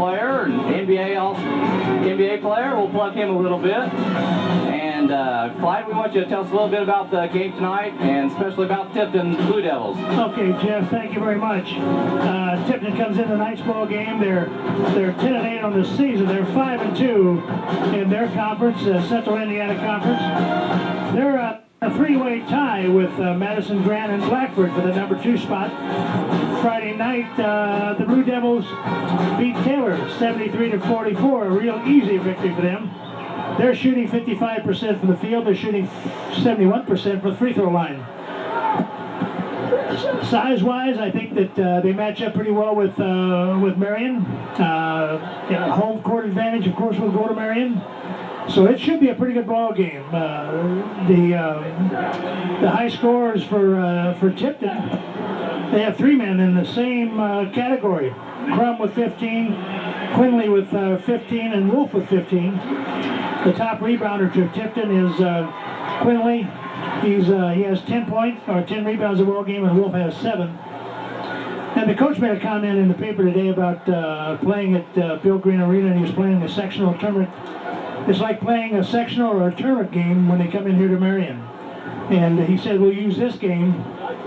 player and NBA player. We'll plug him a little bit. And Clyde, we want you to tell us a little bit about the game tonight, and especially about Tipton Blue Devils. Okay, Jeff, thank you very much. Tipton comes in tonight's ball game. They're 10-8 on the season. They're 5-2 in their conference, Central Indiana Conference. They're a three-way tie with Madison, Grant, and Blackford for the number 2 spot. Friday night, the Blue Devils beat Taylor 73-44, a real easy victory for them. They're shooting 55% from the field. They're shooting 71% from the free throw line. Size-wise, I think that they match up pretty well with Marion. Home court advantage, of course, will go to Marion. So it should be a pretty good ball game. The high scorers for Tipton, they have 3 men in the same category. Crum with 15, Quinley with 15, and Wolf with 15. The top rebounder to Tipton is Quinley. He has 10 rebounds a ball game, and Wolf has 7. And the coach made a comment in the paper today about playing at Bill Green Arena, and he was playing a sectional tournament. It's like playing a sectional or a tournament game when they come in here to Marion. And he said we'll use this game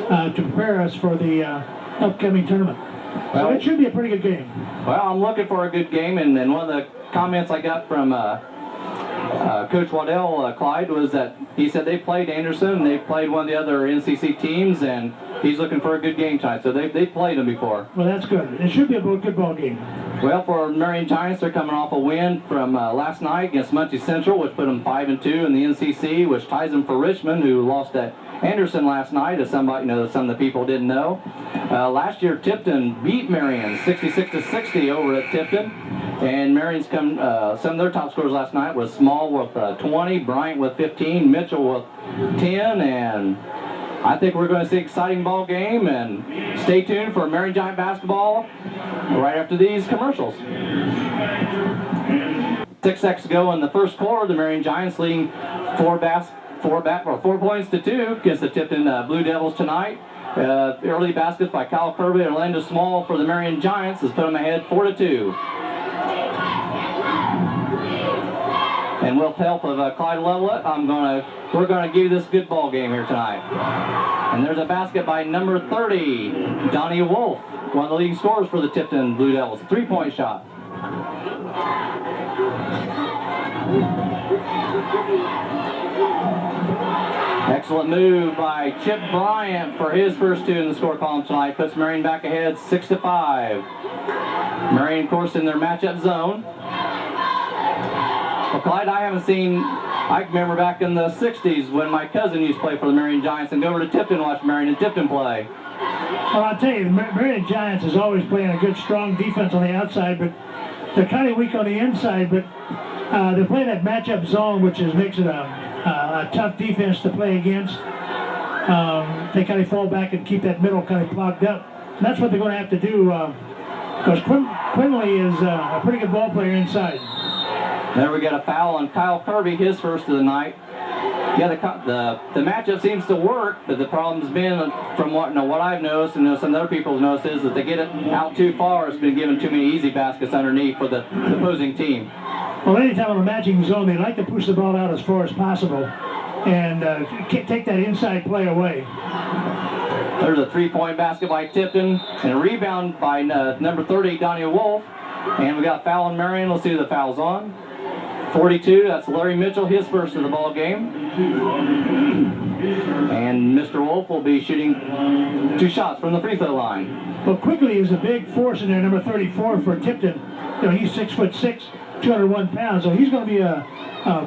to prepare us for the upcoming tournament. So it should be a pretty good game. Well, I'm looking for a good game, and one of the comments I got from Coach Waddell, Clyde, was that he said they played Anderson, and they played one of the other NCC teams, and he's looking for a good game tonight. So they played them before. Well, that's good. It should be a good ball game. Well, for Marion Giants, they're coming off a win from last night against Muncie Central, which put them 5-2 in the NCC, which ties them for Richmond, who lost at Anderson last night, as some of the people didn't know. Last year, Tipton beat Marion 66-60 over at Tipton, and Marion's come. Some of their top scorers last night was Small with 20, Bryant with 15, Mitchell with 10, and I think we're going to see an exciting ball game, and stay tuned for Marion Giant basketball right after these commercials. 6 seconds to go in the first quarter. The Marion Giants leading 4 points to 2 against the Tipton Blue Devils tonight. Early baskets by Kyle Kirby and Orlando Small for the Marion Giants has put them ahead 4-2. And with the help of Clyde Levelett, we're going to give you this good ball game here tonight. And there's a basket by number 30, Donnie Wolf, one of the leading scorers for the Tipton Blue Devils. A 3-point shot. Excellent move by Chip Bryant for his first 2 in the score column tonight. Puts Marion back ahead 6-5. Marion, of course, in their matchup zone. Well, Clyde, I remember back in the 60s when my cousin used to play for the Marion Giants and go over to Tipton and watch Marion and Tipton play. Well, I'll tell you, the Marion Giants is always playing a good, strong defense on the outside, but they're kind of weak on the inside, but they're playing that matchup zone, which makes it a tough defense to play against. They kind of fall back and keep that middle kind of clogged up. And that's what they're going to have to do, because Quinley is a pretty good ball player inside. There we got a foul on Kyle Kirby, his first of the night. Yeah, the matchup seems to work, but the problem's been, from what I've noticed, and some other people have noticed, is that they get it out too far. It's been given too many easy baskets underneath for the opposing team. Well, anytime on the matching zone, they like to push the ball out as far as possible and take that inside play away. There's a 3-point basket by Tipton and a rebound by number 30, Donnie Wolf. And we got a foul on Marion. Let's see who the foul's on. 42, that's Larry Mitchell, his first of the ball game. And Mr. Wolf will be shooting 2 shots from the free throw line. Well, Quigley is a big force in there, number 34 for Tipton. He's 6'6", 201 pounds, so he's going to be a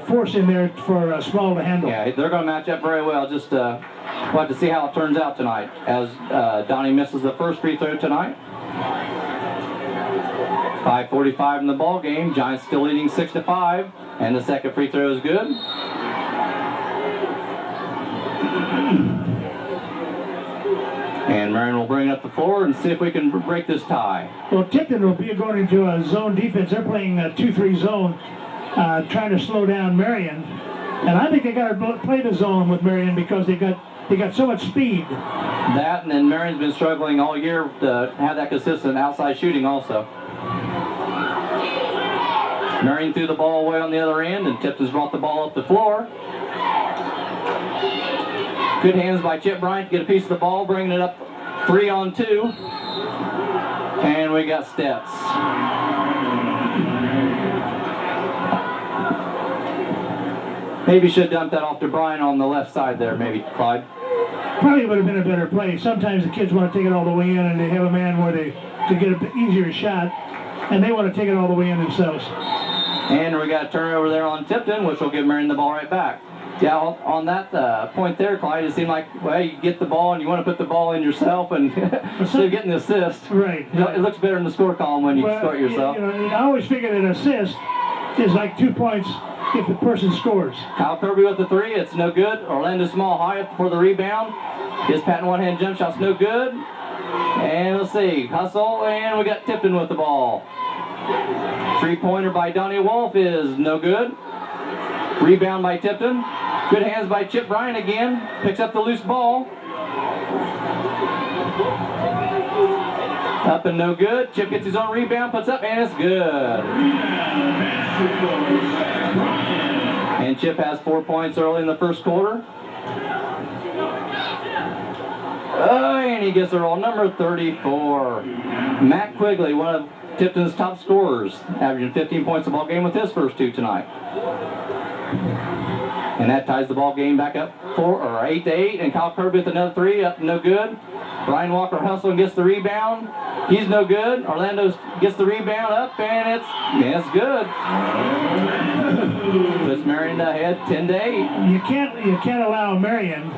force in there for Small to handle. Yeah, they're going to match up very well. Just we'll have to see how it turns out tonight, as Donnie misses the first free throw tonight. 5:45 in the ball game. Giants still leading 6-5, and the second free throw is good. And Marion will bring it up the floor and see if we can break this tie. Well, Tipton will be going into a zone defense. They're playing a 2-3 zone, trying to slow down Marion. And I think they got to play the zone with Marion because they got so much speed. That, and then Marion's been struggling all year to have that consistent outside shooting also. Marion threw the ball away on the other end, and Tipton's brought the ball up the floor. Good hands by Chip Bryant to get a piece of the ball, bringing it up 3-on-2. And we got steps. Maybe should dump that off to Brian on the left side there, maybe, Clyde. Probably would have been a better play. Sometimes the kids want to take it all the way in, and they have a man where they to get an easier shot, and they want to take it all the way in themselves. And we got a turnover there on Tipton, which will give Marion the ball right back. Yeah, on that point there, Clyde, it seemed like, well, you get the ball and you want to put the ball in yourself, and instead of getting the assist, right? It looks better in the score column when you score it yourself. I always figure that an assist is like 2 points if the person scores. Kyle Kirby with the three, it's no good. Orlando Small high up for the rebound. His patent one-hand jump shot's no good. And let's see, hustle, and we got Tipton with the ball. Three-pointer by Donnie Wolf is no good. Rebound by Tipton. Good hands by Chip Bryant again. Picks up the loose ball. Up and no good. Chip gets his own rebound, puts up, and it's good. And Chip has 4 points early in the first quarter. Oh, and he gets the roll. Number 34. Matt Quigley, one of Tipton's top scorers, averaging 15 points a ball game with his first two tonight. And that ties the ball game back up 8-8. And Kyle Kirby with another three, up no good. Brian Walker hustles and gets the rebound. He's no good. Orlando gets the rebound up, and it's good. Puts Marion ahead 10-8. You can't allow Marion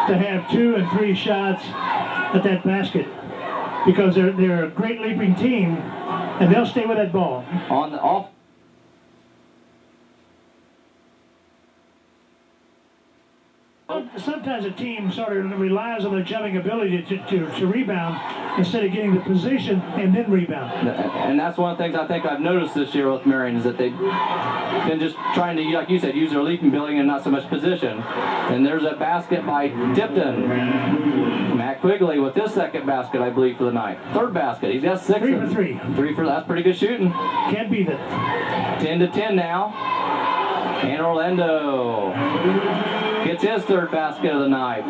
to have 2 and 3 shots at that basket, because they're a great leaping team, and they'll stay with that ball. On the off. Sometimes a team sort of relies on their jumping ability to rebound instead of getting the position and then rebound. And that's one of the things I think I've noticed this year with Marion, is that they've been just trying to, like you said, use their leaping ability and not so much position. And there's a basket by Tipton. Matt Quigley with his second basket, I believe, for the night. Third basket. He's got 6. 3 for 3. 3 for, that's pretty good shooting. Can't beat it. 10-10 now. And Orlando gets his third basket of the night.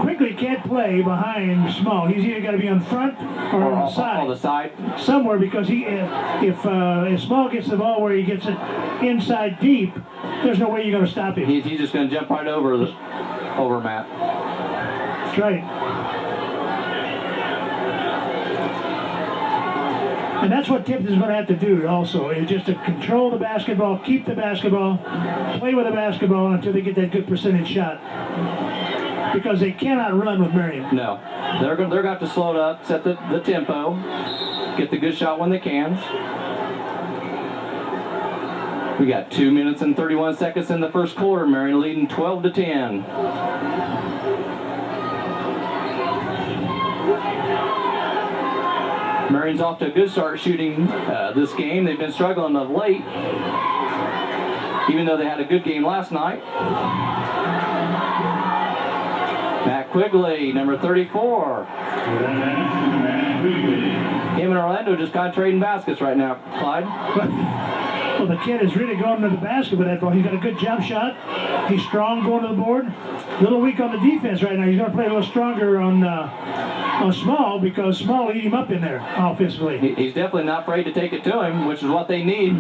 Quigley can't play behind Small. He's either got to be on front or on the side. On the side. Somewhere, because if Small gets the ball where he gets it inside deep, there's no way you're going to stop him. He's just going to jump right over Matt. That's right. And that's what Tipton's going to have to do also, is just to control the basketball, keep the basketball, play with the basketball until they get that good percentage shot. Because they cannot run with Marion. No. They're going to have to slow it up, set the tempo, get the good shot when they can. We got 2 minutes and 31 seconds in the first quarter. Marion leading 12-10. Marion's off to a good start shooting this game. They've been struggling of late, even though they had a good game last night. Matt Quigley, number 34. Him and Orlando just kind of trading baskets right now, Clyde. Well, the kid is really going to the basket with that ball. He's got a good jump shot. He's strong going to the board. A little weak on the defense right now. He's going to play a little stronger on Small, because Small will eat him up in there offensively. He's definitely not afraid to take it to him, which is what they need.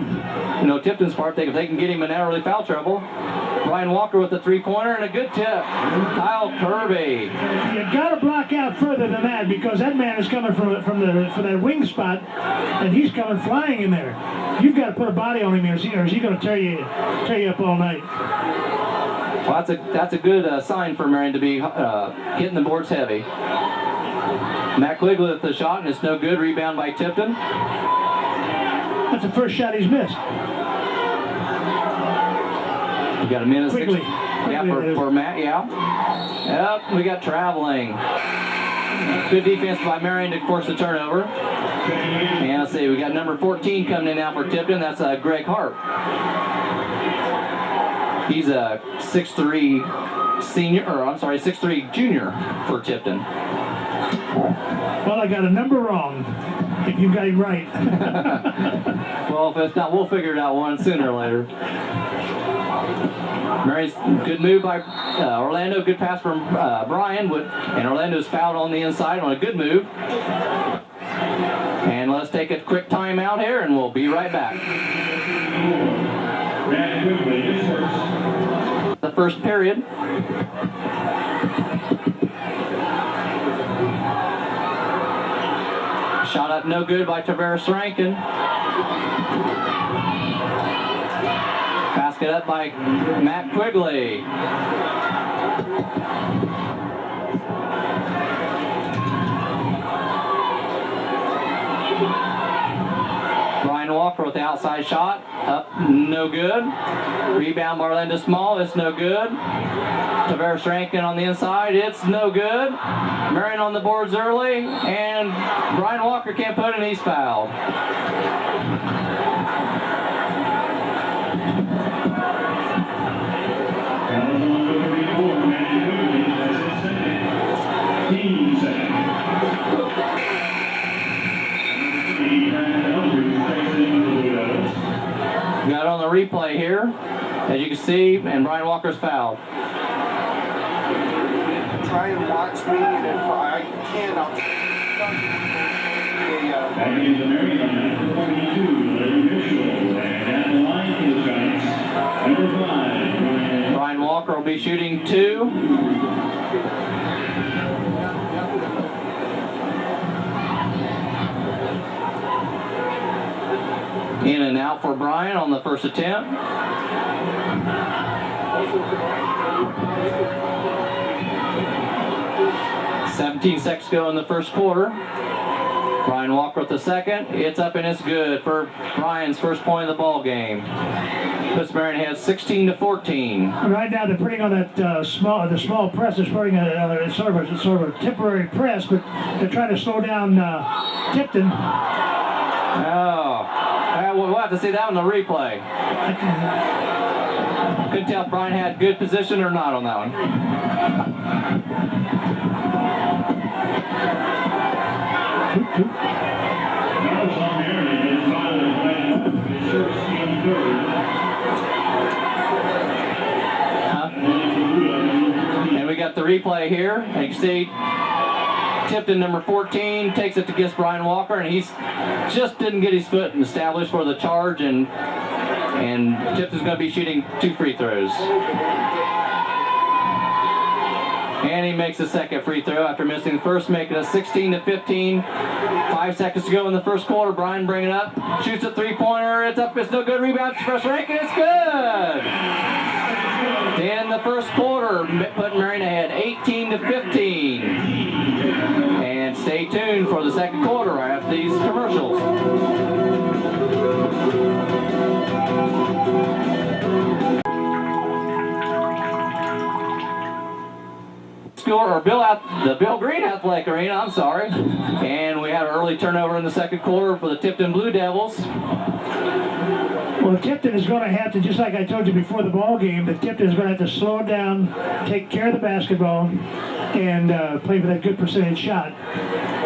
Tipton's part, if they can get him in early foul trouble. Brian Walker with the three-pointer and a good tip. Kyle Kirby. You got to block out further than that, because that man is coming from that wing spot, and he's coming flying in there. You've got to put a body on him, or is he going to tear you up all night? Well, that's a good sign for Marion to be hitting the boards heavy. Matt Quigley with the shot, and it's no good. Rebound by Tipton. That's the first shot he's missed. We got a minute. Quigley. Yeah, for Matt, yeah. Yep, we got traveling. Good defense by Marion to force the turnover. And let's see, we got number 14 coming in now for Tipton. That's Greg Hart. He's a 6'3" senior, or I'm sorry, 6'3" junior for Tipton. Well, I got a number wrong, if you got it right. Well, if it's not, we'll figure it out one sooner or later. Mary's good move by Orlando. Good pass from Brian. And Orlando's fouled on the inside on a good move. And let's take a quick timeout here, and we'll be right back. The first period. Shot up no good by Tavares Rankin. Basket up by Matt Quigley. Brian Walker with the outside shot. Up, no good. Rebound by Orlando Small, it's no good. Tavares Rankin on the inside, it's no good. Marion on the boards early, and Brian Walker can't put it, and he's fouled. Got on the replay here, as you can see, and Brian Walker's fouled. Try and watch me, and if I can, I'll back into Marion, number 42, Larry Mitchell, and at the line for the Giants, number 5, Brian Walker will be shooting 2. In and out for Brian on the first attempt. 17 seconds to go in the first quarter. Brian Walker with the second. It's up and it's good for Brian's first point of the ball game. Puts Marion ahead 16-14. Right now they're putting on that the small press. They're putting a sort of a temporary press, but they're trying to slow down Tipton. Oh. We'll have to see that on the replay. Couldn't tell if Brian had good position or not on that one. And we got the replay here. And you can see Tipton, number 14, takes it against Brian Walker, and he's just didn't get his foot established for the charge, and Tipton's going to be shooting 2 free throws. And he makes the second free throw after missing the first, making it 16-15. 5 seconds to go in the first quarter. Brian bringing it up, shoots a 3-pointer. It's up, it's no good. Rebound, first Rankin, it's good. In the first quarter, putting Marion ahead 18-15. And stay tuned for the second quarter right after these commercials. The Bill Green Athletic Arena, I'm sorry. And we had an early turnover in the second quarter for the Tipton Blue Devils. Well, Tipton is going to have to, just like I told you before the ball game, that Tipton is going to have to slow it down, take care of the basketball, and play for that good percentage shot.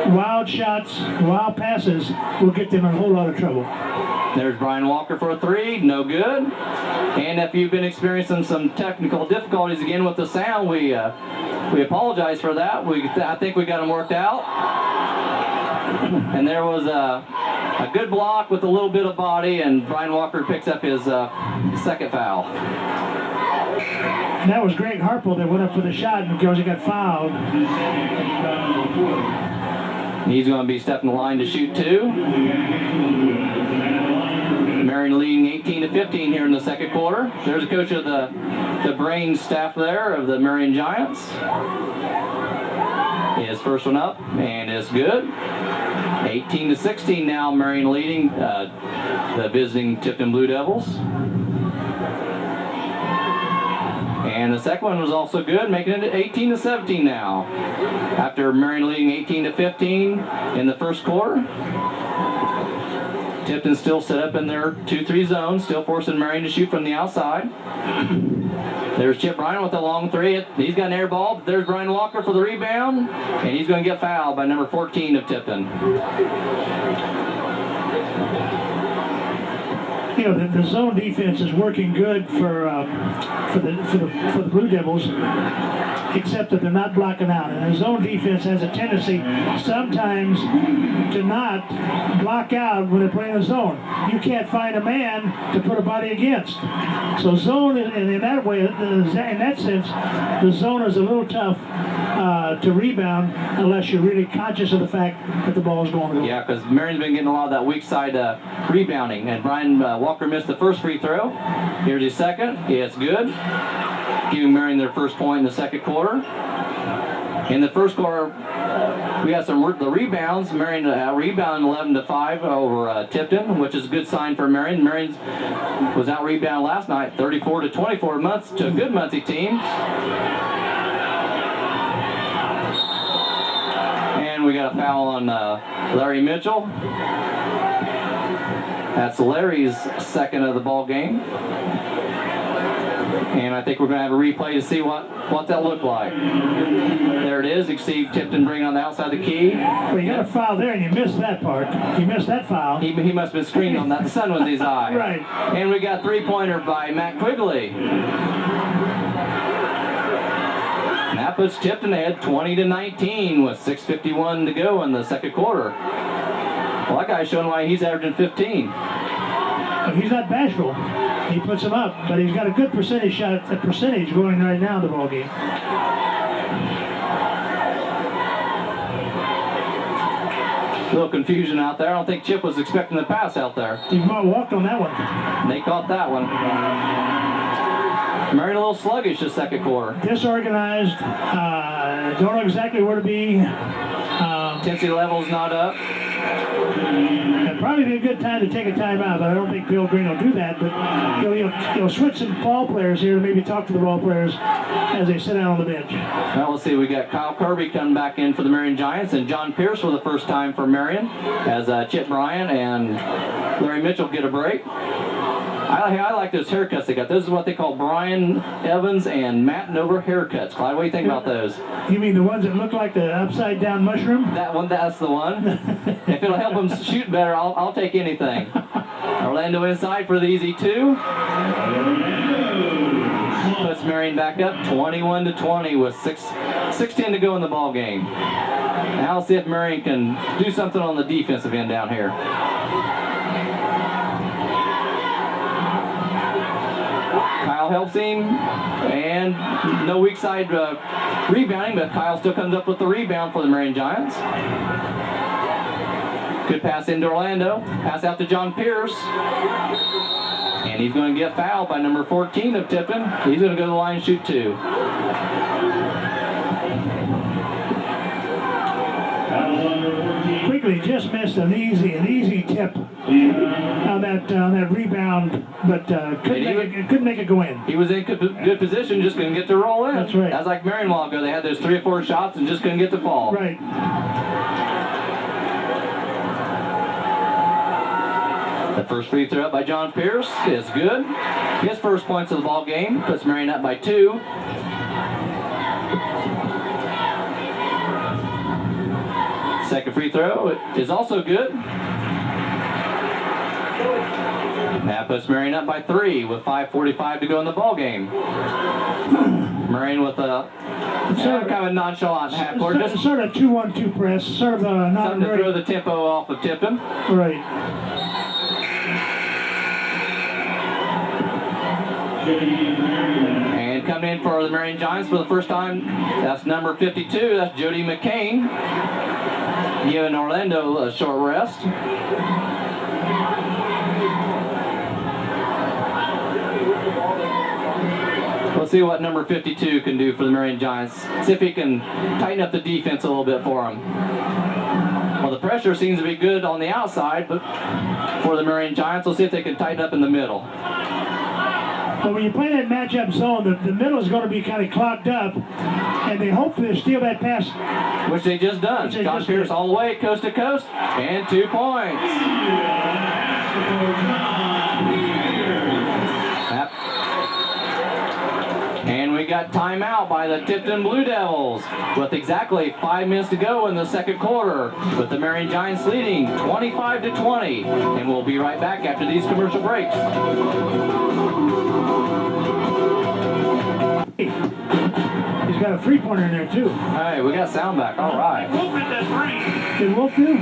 Wild shots, wild passes will get them in a whole lot of trouble. There's Brian Walker for a 3, no good. And if you've been experiencing some technical difficulties again with the sound, we apologize for that. I think we got them worked out. And there was a good block with a little bit of body, and Brian Walker picks up his second foul. And that was Greg Harple that went up for the shot, and because he got fouled. He's going to be stepping the line to shoot 2. Marion leading 18-15 here in the second quarter. There's a coach of the brain staff there of the Marion Giants. His first one up, and it's good. 18-16 now, Marion leading the visiting Tipton Blue Devils. And the second one was also good, making it 18-17 now. After Marion leading 18-15 in the first quarter. Tipton still set up in their 2-3 zone, still forcing Marion to shoot from the outside. There's Chip Bryan with a long 3. He's got an air ball, but there's Brian Walker for the rebound, and he's going to get fouled by number 14 of Tipton. you know, the zone defense is working good for the Blue Devils, except that they're not blocking out. And the zone defense has a tendency sometimes to not block out when they're playing a zone. You can't find a man to put a body against. So zone, and in that way, in that sense, the zone is a little tough to rebound unless you're really conscious of the fact that the ball is going to go. Yeah, because Marion's been getting a lot of that weak side rebounding. And Brian Walker missed the first free throw. Here's his second. It's good. Giving Marion their first point in the second quarter. In the first quarter, we had the rebounds. Marion rebounded 11-5 over Tipton, which is a good sign for Marion. Marion was out rebounded last night, 34-24 to a good Muncie team. And we got a foul on Larry Mitchell. That's Larry's second of the ball game. And I think we're going to have a replay to see what that looked like. There it is. You can see Tipton bringing on the outside of the key. Well, you got a foul there, and you missed that part. You missed that foul. He must have been screened on that. The sun was in his eye. Right. And we got three-pointer by Matt Quigley. And that puts Tipton ahead 20-19 with 6:51 to go in the second quarter. Well, that guy's showing why he's averaging 15. Well, he's not bashful. He puts them up, but he's got a good percentage going right now in the ball game. A little confusion out there. I don't think Chip was expecting the pass out there. He walked on that one. And they caught that one. Marion a little sluggish this second quarter. Disorganized. Don't know exactly where to be. Intensity level's not up. It'd probably be a good time to take a timeout, but I don't think Bill Green will do that. But he'll switch some ball players here to maybe talk to the ball players as they sit down on the bench. Well, let's see. We got Kyle Kirby coming back in for the Marion Giants, and John Pierce for the first time for Marion, as Chip Bryan and Larry Mitchell get a break. I like those haircuts they got. Those are what they call Brian Evans and Matt Nover haircuts. Clyde, what do you think about those? You mean the ones that look like the upside-down mushroom? That one, that's the one. If it'll help them shoot better, I'll take anything. Orlando inside for the easy two. Puts Marion back up 21-20 with 6:10 to go in the ball game. Now let's see if Marion can do something on the defensive end down here. Kyle helps him, and no weak side rebounding, but Kyle still comes up with the rebound for the Marion Giants. Good pass into Orlando. Pass out to John Pierce. And he's going to get fouled by number 14 of Tipton. He's going to go to the line and shoot two. Quigley just missed an easy tip on that rebound, but couldn't make it go in. He was in good position, just couldn't get to roll in. That's right. That's like Marion a while ago. They had those 3 or 4 shots and just couldn't get to fall. Right. The first free throw up by John Pierce is good. His first points of the ball game puts Marion up by 2. Second free throw is also good. That puts Marion up by 3 with 5:45 to go in the ball game. Marion with a kind of a nonchalant half court, just sort of 2-1-2 press, sort of not something to throw the tempo off of Tipton. Right. And coming in for the Marion Giants for the first time, that's number 52. That's Jody McCain, giving Orlando a short rest. Let's see what number 52 can do for the Marion Giants. See if he can tighten up the defense a little bit for them. Well, the pressure seems to be good on the outside, but for the Marion Giants, we'll see if they can tighten up in the middle. But when you play that matchup zone, the middle is going to be kind of clogged up, and they hope to steal that pass. Which they just done. John Pierce all the way, coast to coast, and 2 points. And we got got timeout by the Tipton Blue Devils with exactly 5 minutes to go in the second quarter, with the Marion Giants leading 25-20. And we'll be right back after these commercial breaks. He's got a three-pointer in there, too. Hey, we got sound back. All right. Wolf hit that three. Did Wolf do?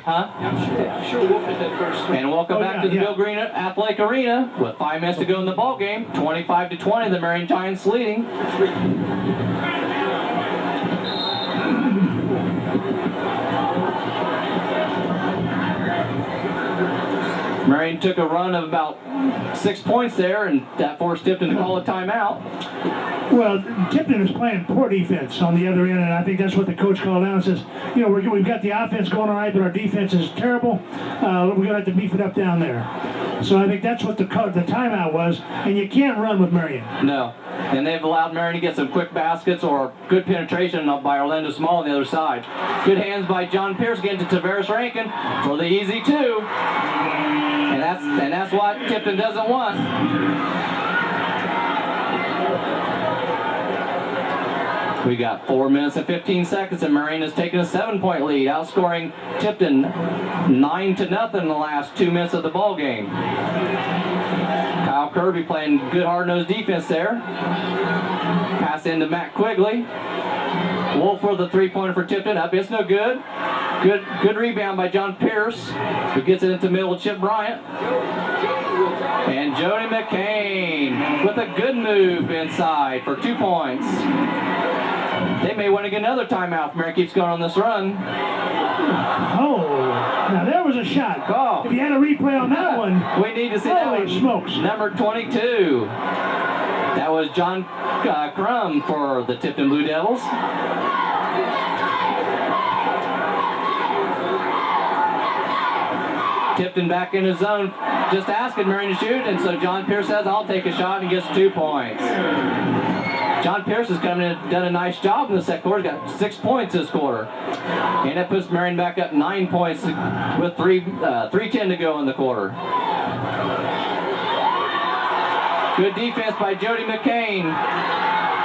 Huh? I'm sure Wolf hit that first three. And welcome back to the Bill Green Athletic Arena with 5 minutes to go in the ball game. 25-20, the Marion Giants leading. Marion took a run of about 6 points there, and that forced Tipton to call a timeout. Well, Tipton is playing poor defense on the other end, and I think that's what the coach called out and says, you know, we've got the offense going all right, but our defense is terrible. We're going to have to beef it up down there. So I think that's what the timeout was, and you can't run with Marion. No, and they've allowed Marion to get some quick baskets or good penetration by Orlando Small on the other side. Good hands by John Pierce getting to Tavares Rankin for the easy two. And that's what Tipton doesn't want. We got 4 minutes and 15 seconds, and Marion has taken a 7-point lead, outscoring Tipton 9-0 in the last 2 minutes of the ball game. Kyle Kirby playing good hard-nosed defense there. Pass into Matt Quigley. Wolf for the three-pointer for Tipton. Up, it's no good. Good rebound by John Pierce, who gets it into the middle of Chip Bryant. And Jody McCain with a good move inside for 2 points. They may want to get another timeout if Marion keeps going on this run. Oh, now there was a shot. Oh. If you had a replay on that one, we need to see that one. Smokes. Number 22. That was John Crum for the Tipton Blue Devils. Tipton back in his zone, just asking Marion to shoot, and so John Pierce says, I'll take a shot, and he gets 2 points. John Pierce has come in and done a nice job in the second quarter. He's got 6 points this quarter. And that puts Marion back up 9 points with 3:10 to go in the quarter. Good defense by Jody McCain.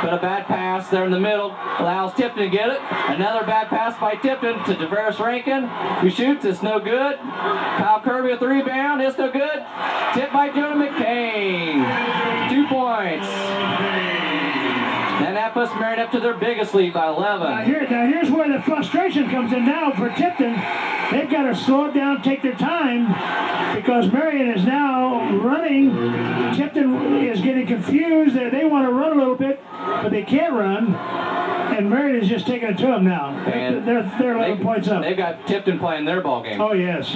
But a bad pass there in the middle allows Tipton to get it. Another bad pass by Tipton to Tavares Rankin, who shoots. It's no good. Kyle Kirby with the rebound. It's no good. Tipped by Jody McCain. 2 points. And that puts Marion up to their biggest lead by 11. Now here's where the frustration comes in now for Tipton. They've got to slow it down, take their time, because Marion is now running. Tipton is getting confused. They want to run a little bit, but they can't run. And Marion is just taking it to them now. And they're 11 points up. They've got Tipton playing their ball game. Oh, yes.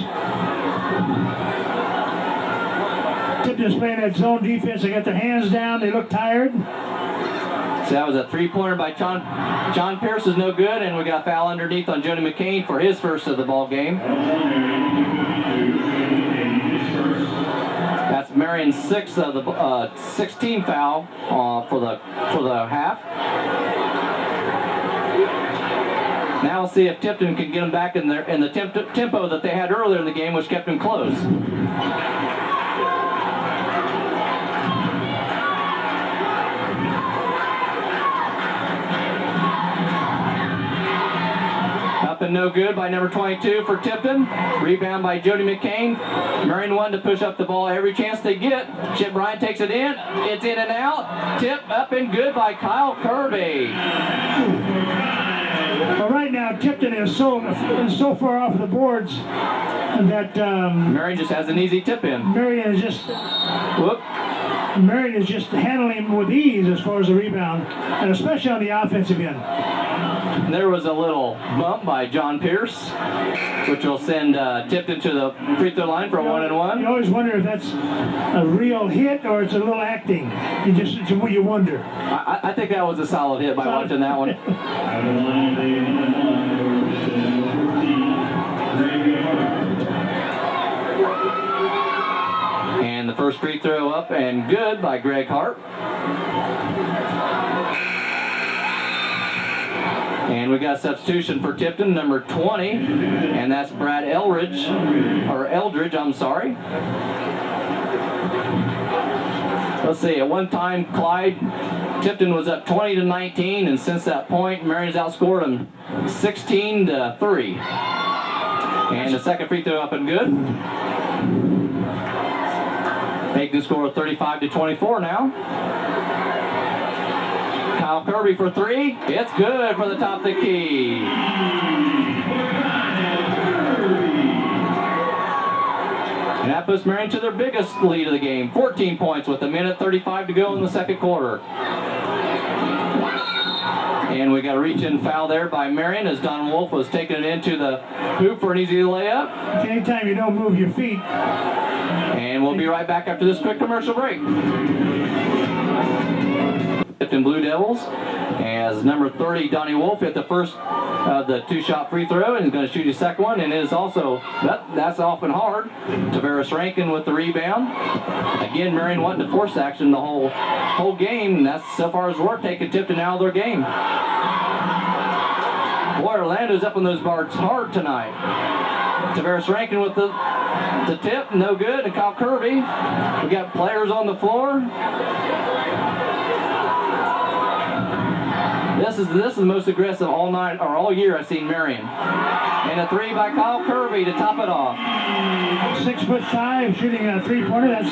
Tipton's playing that zone defense. They got their hands down. They look tired. So that was a three-pointer by John Pierce, is no good, and we got a foul underneath on Jody McCain for his first of the ball game. That's Marion's 6th of the 16th foul for the half. Now we'll see if Tipton can get them back in the tempo that they had earlier in the game, which kept them close. Up and no good by number 22 for Tipton. Rebound by Jody McCain. Marion wanted to push up the ball every chance they get. Chip Bryant takes it in. It's in and out. Tip up and good by Kyle Kirby. Well, right now, Tipton is so far off the boards that Marion just has an easy tip in. Marion is just handling him with ease as far as the rebound, and especially on the offensive end. There was a little bump by John Pierce, which will send Tipton to the free throw line for a 1-and-1. You always wonder if that's a real hit or it's a little acting. You wonder. I think that was a solid hit by watching that one. And the first free throw up and good by Greg Hart. And we got a substitution for Tipton, number 20, and that's Brad Eldridge, I'm sorry. Let's see, at one time, Tipton was up 20-19, and since that point, Marion's outscored them 16-3. And the second free throw up and good. Making the score 35-24 now. Kyle Kirby for three. It's good for the top of the key. And that puts Marion to their biggest lead of the game, 14 points with 1:35 to go in the second quarter. And we got a reach-in foul there by Marion as Don Wolf was taking it into the hoop for an easy layup. Anytime you don't move your feet. And we'll be right back after this quick commercial break. Tipton Blue Devils, as number 30, Donnie Wolf, hit the first of the two-shot free throw, and he's going to shoot his second one, and it is also, that's off and hard. Tavares Rankin with the rebound. Again, Marion wanting to force action the whole game, and that's so far as work, taking Tipton out of their game. Boy, Orlando's up on those bars hard tonight. Tavares Rankin with the tip, no good, and Kyle Kirby. We got players on the floor. This is the most aggressive all night or all year I've seen Marion. And a three by Kyle Kirby to top it off. 6'5", shooting a three-pointer.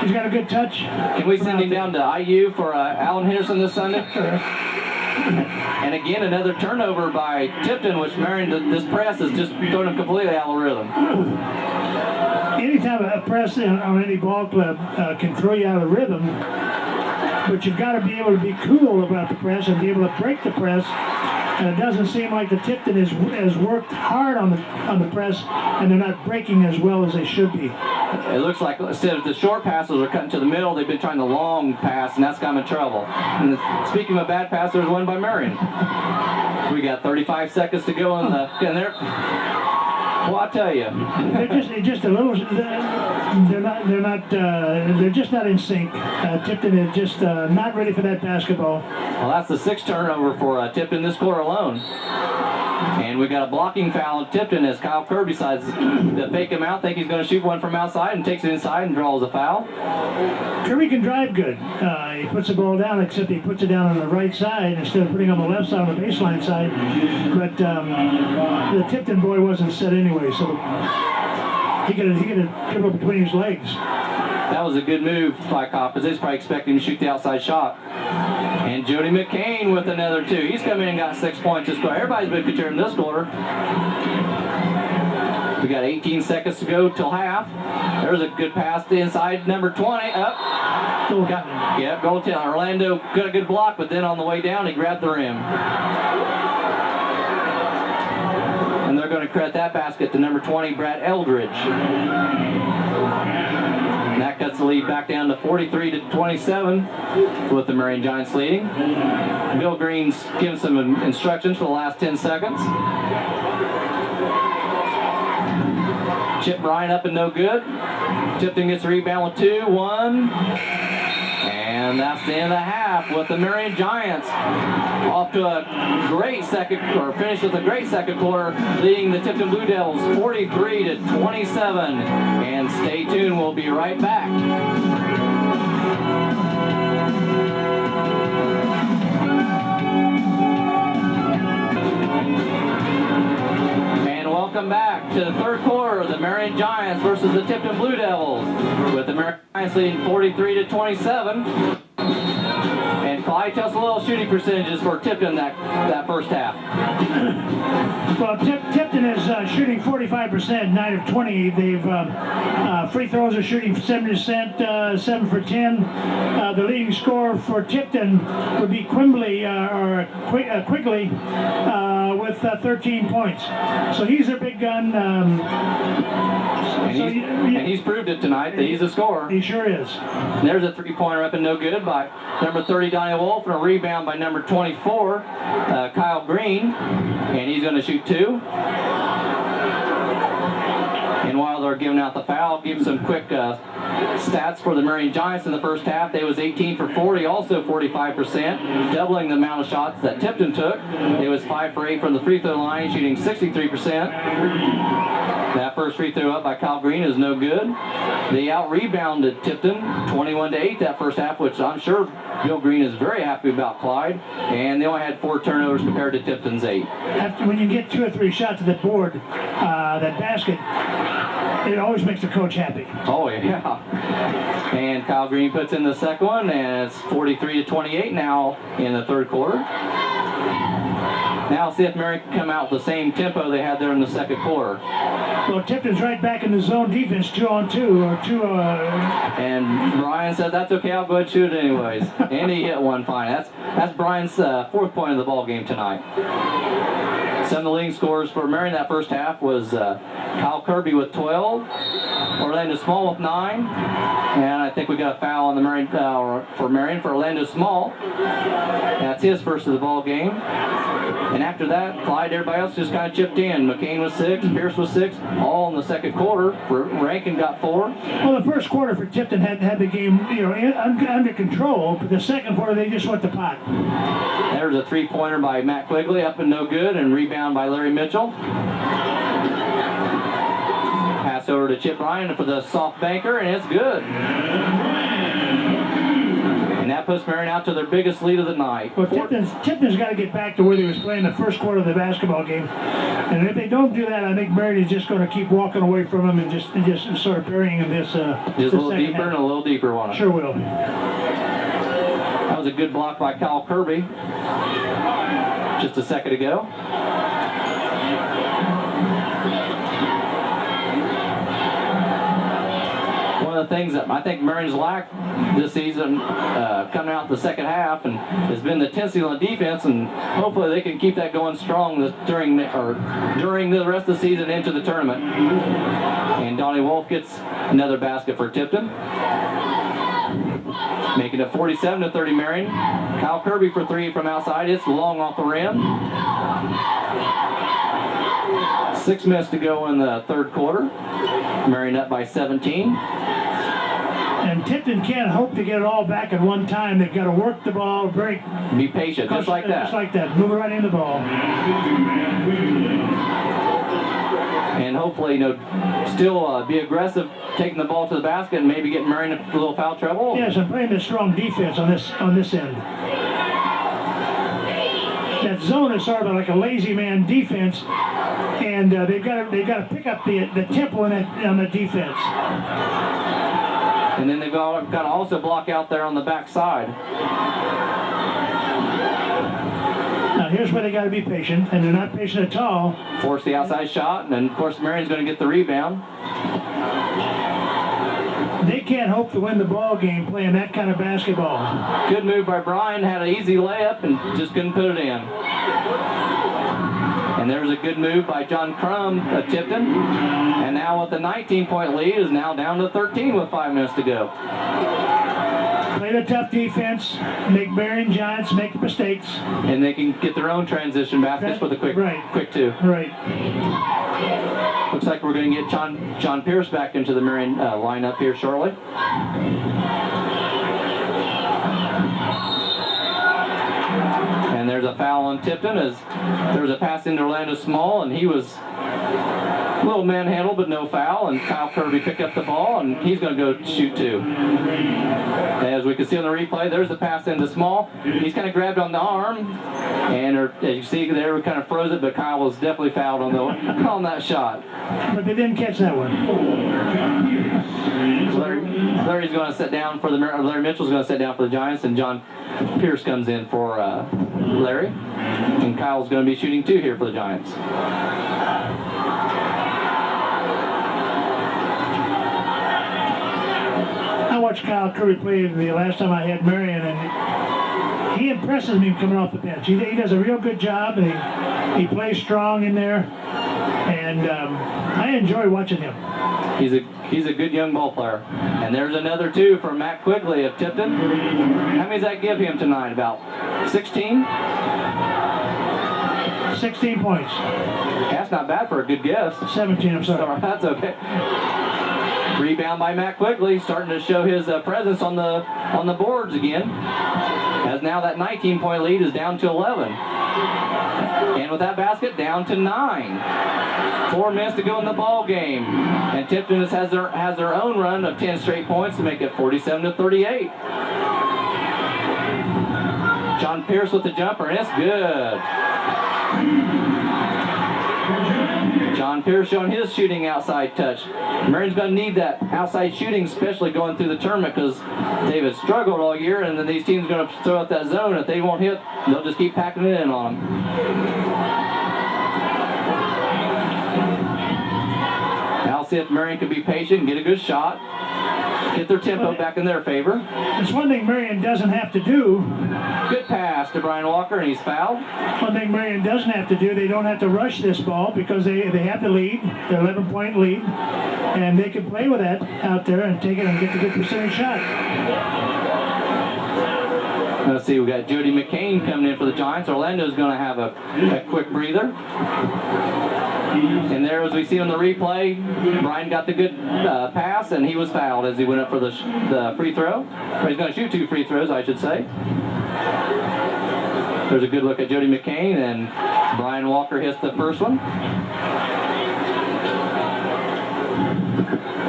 He's got a good touch. Can we send him down to IU for Alan Henderson this Sunday? And again, another turnover by Tipton, which Marion, this press is just throwing him completely out of rhythm. Anytime a press on any ball club can throw you out of rhythm, but you've got to be able to be cool about the press and be able to break the press. And it doesn't seem like the Tipton has worked hard on the press, and they're not breaking as well as they should be. It looks like instead of the short passes are cutting to the middle, they've been trying the long pass, and that's got them in trouble. And speaking of bad pass, there's one by Marion. We got 35 seconds to go in there. Well, I tell you, they're just a little. They're just not in sync. Tipton is just not ready for that basketball. Well, that's the sixth turnover for Tipton this quarter alone. And we got a blocking foul on Tipton as Kyle Kirby decides to fake him out, think he's going to shoot one from outside, and takes it inside and draws a foul. Kirby can drive good. He puts the ball down, except he puts it down on the right side instead of putting it on the left side, on the baseline side. But the Tipton boy wasn't set anyway, so he could have dribbled between his legs. That was a good move by Kopp, because they was probably expecting him to shoot the outside shot. And Jody McCain with another two. He's come in and got 6 points this quarter. Everybody's been contributing this quarter. We got 18 seconds to go till half. There's a good pass to inside number 20. Up. Goal to Orlando. Got a good block, but then on the way down, he grabbed the rim. And they're going to credit that basket to number 20, Brad Eldridge. And that cuts the lead back down to 43-27 with the Marion Giants leading. Bill Green's giving some instructions for the last 10 seconds. Chip Bryant up and no good. Tipton gets a rebound with 2, 1. And that's the end of the half with the Marion Giants off to a great finish with a great second quarter, leading the Tipton Blue Devils 43-27. And stay tuned, we'll be right back. Welcome back to the third quarter of the Marion Giants versus the Tipton Blue Devils, with the Marion Giants leading 43-27. And Clyde, tell us a little shooting percentages for Tipton that first half. Well, Tipton is shooting 45%, 9 of 20. They've free throws are shooting 70%, 7 for 10. The leading scorer for Tipton would be Quigley with 13 points. So he's their big gun. And he's proved it tonight that he's a scorer. He sure is. And there's a three-pointer up and no good by number 30, Donnie Wolf, and a rebound by number 24, Kyle Green. And he's going to shoot 2. And while they're giving out the foul, I'll give some quick stats for the Marion Giants in the first half. They was 18 for 40, also 45%, doubling the amount of shots that Tipton took. They was 5 for 8 from the free throw line, shooting 63%. That first free throw up by Kyle Green is no good. They out-rebounded Tipton 21-8 that first half, which I'm sure Bill Green is very happy about Clyde. And they only had 4 turnovers compared to Tipton's 8. After, when you get 2 or 3 shots at the board, that basket, it always makes the coach happy. Oh, yeah. And Kyle Green puts in the second one, and it's 43-28 now in the third quarter. Now see if Marion can come out with the same tempo they had there in the second quarter. Well, Tipton's right back in the zone defense, 2-on-2 or 2. And Brian said, "That's okay. I'll go ahead and shoot it anyways." And he hit one fine. That's Brian's 4th point of the ball game tonight. Some of the leading scorers for Marion that first half was Kyle Kirby with 12, Orlando Small with 9, and I think we got a foul on the Marion for Orlando Small. That's his first of the ball game. And after that, Clyde, everybody else just kind of chipped in. McCain was 6, Pierce was 6, all in the second quarter. Rankin got 4. Well, the first quarter for Tipton had the game, under control, but the second quarter they just went to pot. There's a 3-pointer by Matt Quigley, up and no good, and rebound by Larry Mitchell. Pass over to Chip Ryan for the soft banker, and it's good. And that puts Marion out to their biggest lead of the night. Well, Tipton's got to get back to where they was playing the first quarter of the basketball game. And if they don't do that, I think Marion is just going to keep walking away from them and just sort of burying them this just a little deeper half. and a little deeper on it. Sure will. That was a good block by Kyle Kirby just a second ago. One of the things that I think Marion's lacked this season coming out the second half and has been the intensity on the defense, and hopefully they can keep that going strong during the rest of the season into the tournament. And Donnie Wolf gets another basket for Tipton, making it 47-30 Marion. Kyle Kirby for 3 from outside. It's long off the rim. 6 minutes to go in the third quarter. Marion up by 17. And Tipton can't hope to get it all back at one time. They've got to work the ball very... Be patient, just like that. Just like that. Move it right in the ball. And hopefully, still be aggressive, taking the ball to the basket and maybe getting Marion in a little foul trouble. Yes, I'm playing the strong defense on this end. That zone is sort of like a lazy man defense, and they've got to pick up the tempo on the defense. And then they've got to also block out there on the backside. Now here's where they got to be patient, and they're not patient at all. Force the outside shot, and then of course Marion's going to get the rebound. They can't hope to win the ball game playing that kind of basketball. Good move by Brian, had an easy layup and just couldn't put it in. And there's a good move by John Crum of Tipton. And now with a 19-point lead is now down to 13 with 5 minutes to go. Play the tough defense, make Marion Giants make mistakes. And they can get their own transition baskets with a quick 2. Right. Looks like we're going to get John Pierce back into the Marion lineup here shortly. And there's a foul on Tipton as there was a pass into Orlando Small, and he was a little manhandled, but no foul. And Kyle Kirby picked up the ball, and he's going to go shoot 2. As we can see on the replay, there's the pass into Small. He's kind of grabbed on the arm, and as you see there, we kind of froze it, but Kyle was definitely fouled on that shot. But they didn't catch that one. Larry's going to sit down for Larry Mitchell's going to sit down for the Giants, and John Pierce comes in for Larry, and Kyle's going to be shooting 2 here for the Giants. I watched Kyle Kirby play the last time I had Marion, and he impresses me coming off the bench. He does a real good job, and he plays strong in there, and I enjoy watching him. He's a good young ball player. And there's another 2 from Matt Quigley of Tipton. How many does that give him tonight? About 16? 16 points. That's not bad for a good guess. 17, I'm sorry. That's okay. Rebound by Matt Quigley, starting to show his presence on the boards again. As now that 19-point lead is down to 11. And with that basket, down to 9. 4 minutes to go in the ball game. And Tipton has their own run of 10 straight points to make it 47-38. John Pierce with the jumper, and it's good. John Pierce showing his shooting outside touch. Marion's going to need that outside shooting, especially going through the tournament, because they've struggled all year, and then these teams are going to throw out that zone. If they won't hit, they'll just keep packing it in on them. Now see if Marion can be patient and get a good shot. Get their tempo back in their favor. There's one thing Marion doesn't have to do. Good pass to Brian Walker, and he's fouled. One thing Marion doesn't have to do, they don't have to rush this ball because they have the lead, their 11-point lead, and they can play with that out there and take it and get the good percentage shot. Let's see, we got Jody McCain coming in for the Giants. Orlando's going to have a quick breather. And there, as we see on the replay, Brian got the good pass, and he was fouled as he went up for the free throw. Or he's going to shoot 2 free throws, I should say. There's a good look at Jody McCain, and Brian Walker hits the first one.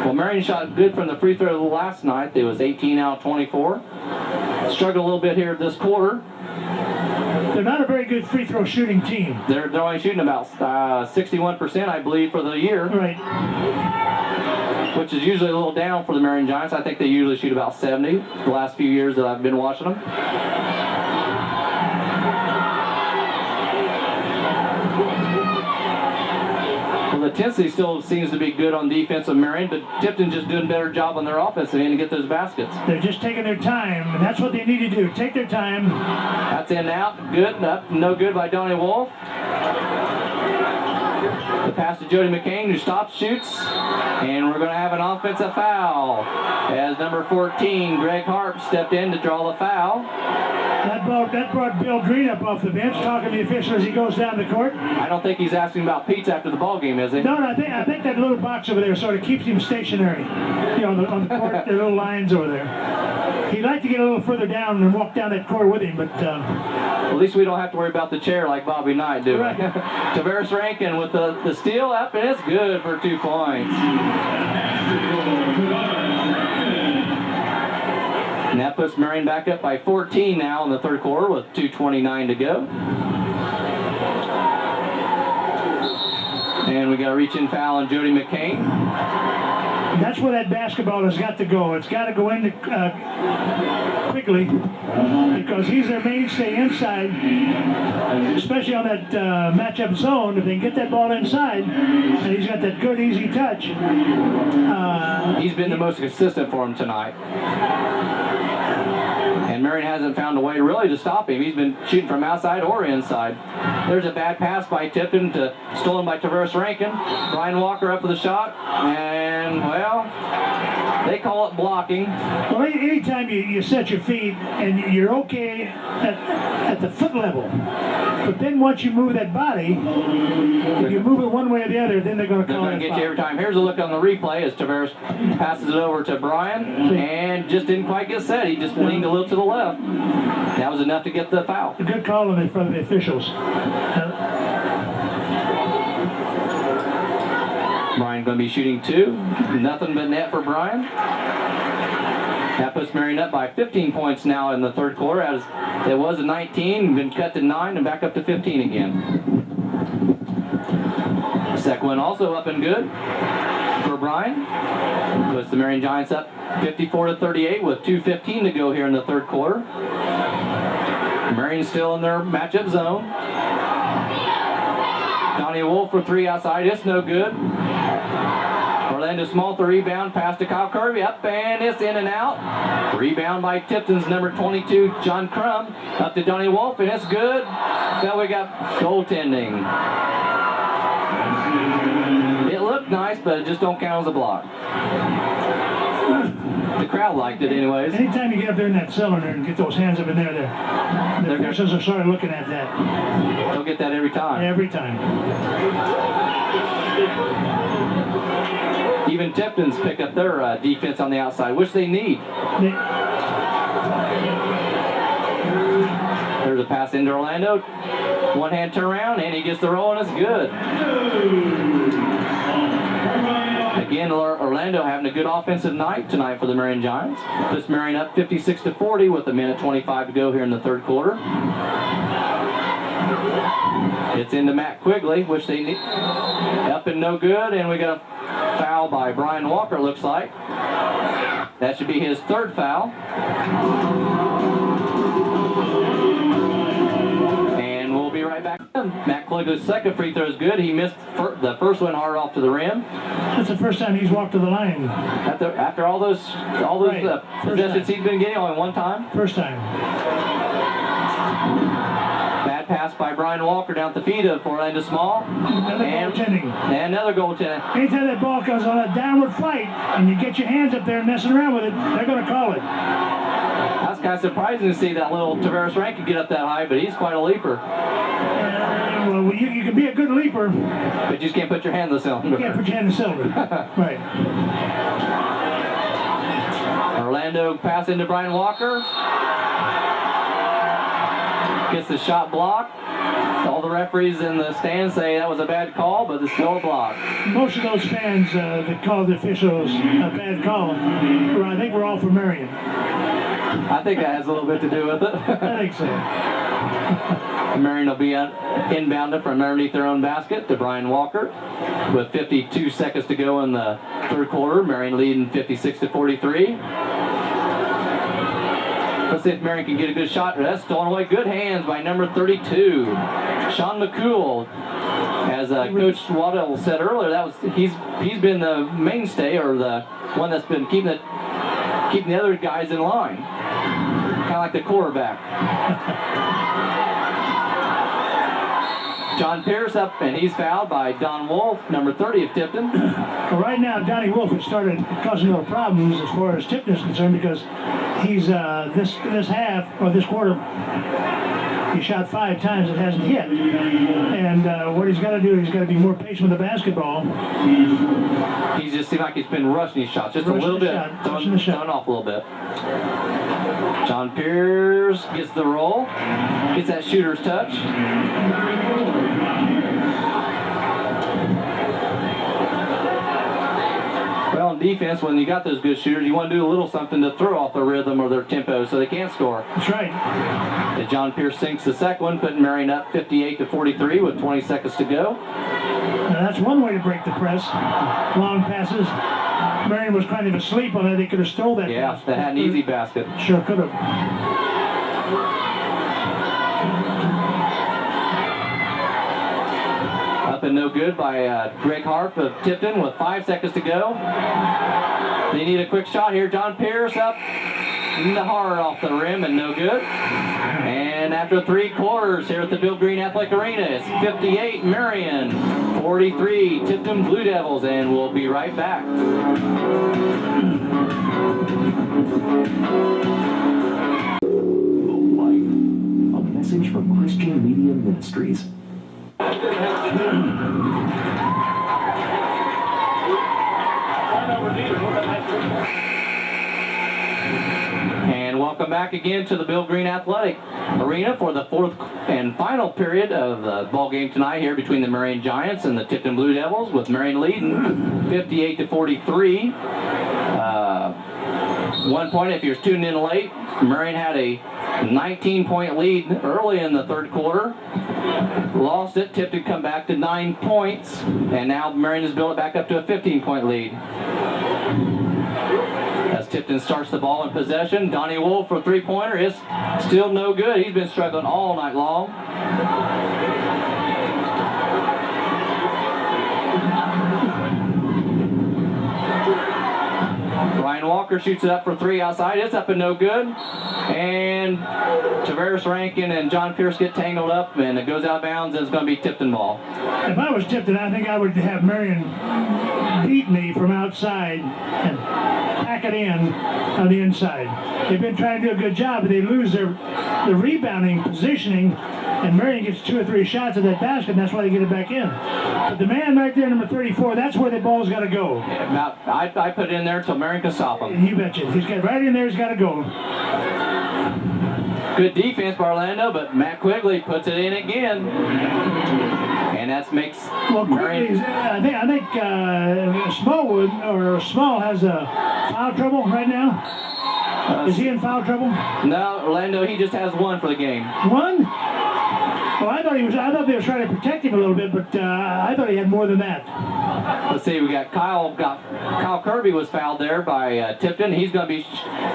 Well, Marion shot good from the free throw last night. It was 18 out of 24. Struggled a little bit here this quarter. They're not a very good free throw shooting team. They're only shooting about 61%, I believe, for the year. Right. Which is usually a little down for the Marion Giants. I think they usually shoot about 70 the last few years that I've been watching them. Well, the intensity still seems to be good on defense of Marion, but Tipton just doing a better job on their offensive end to get those baskets. They're just taking their time, and that's what they need to do. Take their time. That's in and out. Good. Up, no good by Donnie Wolf. The pass to Jody McCain, who stops, shoots, and we're going to have an offensive foul as number 14, Greg Harp, stepped in to draw the foul. That brought Bill Green up off the bench, talking to the official as he goes down the court. I don't think he's asking about Pete's after the ball game, is he? No, I think that little box over there sort of keeps him stationary. You know, on the court, the little lines over there. He'd like to get a little further down and walk down that court with him, but... at least we don't have to worry about the chair like Bobby Knight, do we? Right. Tavares Rankin with the steal up, and it's good for 2 points. And that puts Marion back up by 14 now in the third quarter with 2:29 to go. And we got a reach-in foul on Jody McCain. That's where that basketball has got to go. It's got to go in quickly because he's their mainstay inside, especially on that matchup zone. If they can get that ball inside, and he's got that good, easy touch. He's been the most consistent for him tonight. And Marion hasn't found a way really to stop him. He's been shooting from outside or inside. There's a bad pass by Tipton, stolen by Tavares Rankin. Brian Walker up with a shot, and, well, they call it blocking. Well, anytime you set your feet and you're okay at the foot level, but then once you move that body, if you move it one way or the other, then they're going to call it. They're going to get you every time. Here's a look on the replay as Tavares passes it over to Brian, and just didn't quite get set. He just leaned a little to the left. That was enough to get the foul. A good call in front of the officials. Brian going to be shooting 2. Nothing but net for Brian. That puts Marion up by 15 points now in the third quarter, as it was a 19, been cut to 9, and back up to 15 again. Second one also up and good for Brian. Puts the Marion Giants up 54-38 with 2:15 to go here in the third quarter. Marion's still in their matchup zone. Donnie Wolf for 3 outside. It's no good. Orlando Small the rebound. Pass to Kyle Kirby. Up, and it's in and out. Rebound by Tipton's number 22, John Crum. Up to Donnie Wolf, and it's good. Now we got goaltending. It looked nice, but it just don't count as a block. The crowd liked it anyways. Anytime you get up there in that cylinder and get those hands up in there, the officials are sort of looking at that. They'll get that every time. Every time. Even Tipton's pick up their defense on the outside, which they need. There's a pass into Orlando. One-hand turnaround, and he gets the roll, and it's good. Again, Orlando having a good offensive night tonight for the Marion Giants. Puts Marion up 56-40 with 1:25 to go here in the third quarter. It's into Matt Quigley, which they need. Up and no good, and we got a foul by Brian Walker, it looks like. That should be his third foul. And we'll be right back. Matt Quigley's second free throw is good. He missed the first one hard off to the rim. That's the first time he's walked to the line. After all those Right. possessions he's been getting, only one time. First time. Bad pass by Brian Walker down at the feet of Orlando Small. Another goaltending. And another goaltending. Anytime that ball goes on a downward flight and you get your hands up there messing around with it, they're going to call it. That's kind of surprising to see that little Tavares Rankin get up that high, but he's quite a leaper. Well, you can be a good leaper. But you just can't put your hand in the cylinder. You can't put your hand in the cylinder. Right. Orlando pass into Brian Walker. Gets the shot blocked. All the referees in the stands say that was a bad call, but it's still a block. Most of those fans that call the officials a bad call, I think we're all for Marion. I think that has a little bit to do with it. I think so. Marion will be inbounded from underneath their own basket to Brian Walker. With 52 seconds to go in the third quarter, Marion leading 56-43. Let's see if Marion can get a good shot. That's stolen away. Good hands by number 32, Sean McCool. As Coach Waddell said earlier, he's been the mainstay, or the one that's been keeping the other guys in line, kind of like the quarterback. John Pierce up, and he's fouled by Don Wolf, number 30 of Tipton. Well, right now, Donnie Wolf has started causing little problems as far as Tipton is concerned, because he's this half, or this quarter, he shot 5 times, it hasn't hit. And what he's got to do, he's got to be more patient with the basketball. He just seemed like he's been rushing his shots just a little bit, throwing off a little bit. John Pierce gets the roll, gets that shooter's touch. Well, in defense, when you got those good shooters, you want to do a little something to throw off their rhythm or their tempo so they can't score. That's right. And John Pierce sinks the second one, putting Marion up 58-43 with 20 seconds to go. Now that's one way to break the press. Long passes. Marion was kind of asleep on that. They could have stole that. Yeah, pass. they had an easy basket. Sure could have. Up and no good by Greg Harp of Tipton with 5 seconds to go. They need a quick shot here. John Pierce up in the hard off the rim and no good. And after 3 quarters here at the Bill Green Athletic Arena, it's 58 Marion, 43 Tipton Blue Devils, and we'll be right back. Life, a message from Christian Media Ministries. And welcome back again to the Bill Green Athletic Arena for the 4th and final period of the ball game tonight here between the Marion Giants and the Tipton Blue Devils, with Marion leading 58-43. 1 point, if you're tuning in late, Marion had a 19-point lead early in the third quarter. Lost it. Tipton come back to 9 points, and now Marion has built it back up to a 15-point lead. As Tipton starts the ball in possession, Donnie Wolf for 3-pointer is still no good. He's been struggling all night long. Brian Walker shoots it up for 3 outside. It's up and no good. And Tavares Rankin and John Pierce get tangled up, and it goes out of bounds, and it's going to be Tipton ball. If I was Tipton, I think I would have Marion beat me from outside and pack it in on the inside. They've been trying to do a good job, but they lose their rebounding positioning, And Marion gets 2 or 3 shots at that basket, and that's why they get it back in. But the man right there, number 34, that's where the ball's got to go. Yeah, I put it in there until Marion can stop him. You betcha. He's got right in there, he's got to go. Good defense by Orlando, but Matt Quigley puts it in again. And that makes Marion. I think Small has foul trouble right now. Is he in foul trouble? No, Orlando, he just has 1 for the game. 1? Well, I thought they were trying to protect him a little bit, but I thought he had more than that. Let's see, we got Kyle Kirby was fouled there by Tipton. He's going to be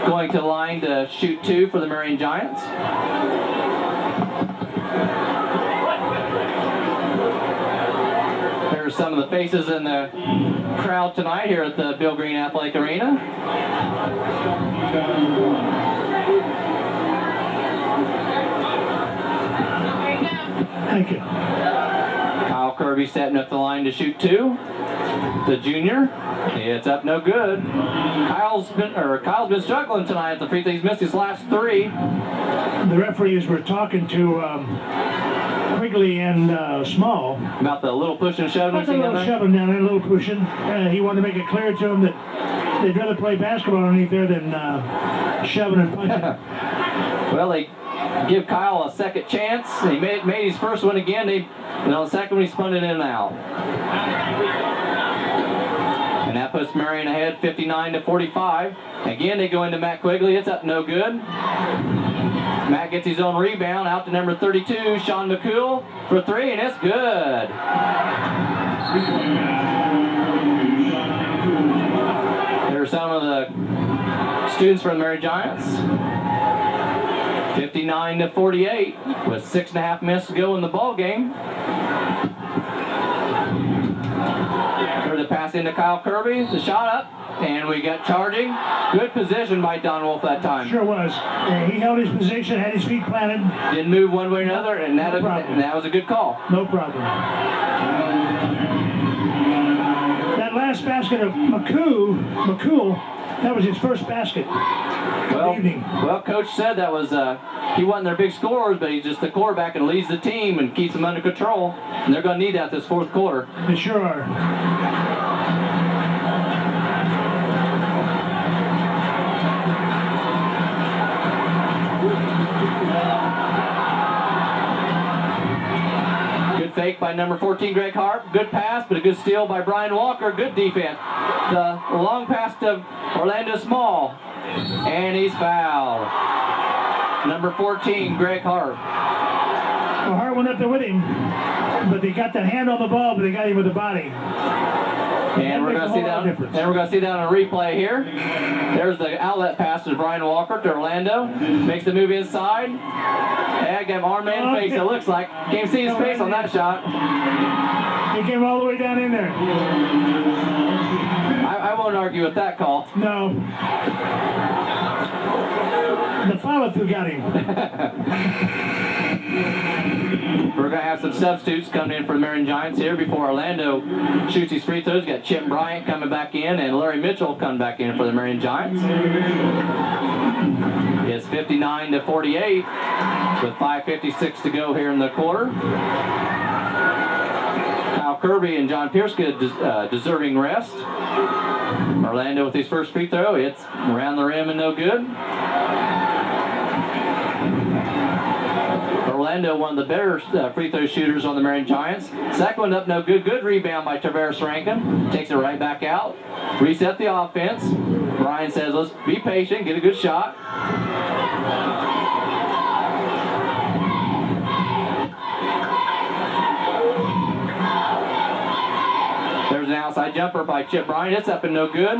going to the line to shoot 2 for the Marion Giants. There's some of the faces in the crowd tonight here at the Bill Green Athletic Arena. Thank you. Kyle Kirby setting up the line to shoot 2. The junior. It's up no good. Kyle's been struggling tonight at the free throw. He's missed his last 3. The referees were talking to Quigley and Small about the little push and shove. A little shoving down there, a little pushing. He wanted to make it clear to him that they'd rather play basketball underneath there than shoving and punching. Well, they give Kyle a second chance. He made his first one again. The second one he spun it in and out. And that puts Marion ahead 59-45. Again, they go into Matt Quigley. It's up no good. Matt gets his own rebound out to number 32, Sean McCool, for 3, and it's good. There's some of the students from the Marion Giants. 59-48 with 6.5 minutes to go in the ball game. There's the pass into Kyle Kirby, the shot up, and we got charging. Good position by Don Wolf that time. Sure was. He held his position, had his feet planted. Didn't move one way or another, and that was a good call. No problem. That last basket of McCool, that was his first basket. Well, Coach said that was he wasn't their big scorers, but he's just the quarterback and leads the team and keeps them under control. And they're going to need that this 4th quarter. They sure are. Good fake by number 14, Greg Harp. Good pass, but a good steal by Brian Walker. Good defense. The long pass to Orlando Small. And he's fouled. Number 14, Greg Hart. Well, Hart went up there with him, but they got the hand on the ball, but they got him with the body. And we're going to see that. And we're going to see that on a replay here. There's the outlet pass to Brian Walker to Orlando. Makes the move inside. And got arm man face. It looks like. Can't see his face on that shot. He came all the way down in there. I won't argue with that call. No. The follow-through got him. We're going to have some substitutes coming in for the Marion Giants here before Orlando shoots his free throws. Got Chip Bryant coming back in and Larry Mitchell coming back in for the Marion Giants. It's 59-48 with 5:56 to go here in the quarter. Kyle Kirby and John Pierce get deserving rest. Orlando with his first free throw. It's around the rim and no good. Orlando, one of the better free throw shooters on the Marion Giants. Second one up, no good. Good rebound by Tavares Rankin. Takes it right back out. Reset the offense. Brian says, let's be patient, get a good shot. There's an outside jumper by Chip Bryant. It's up and no good.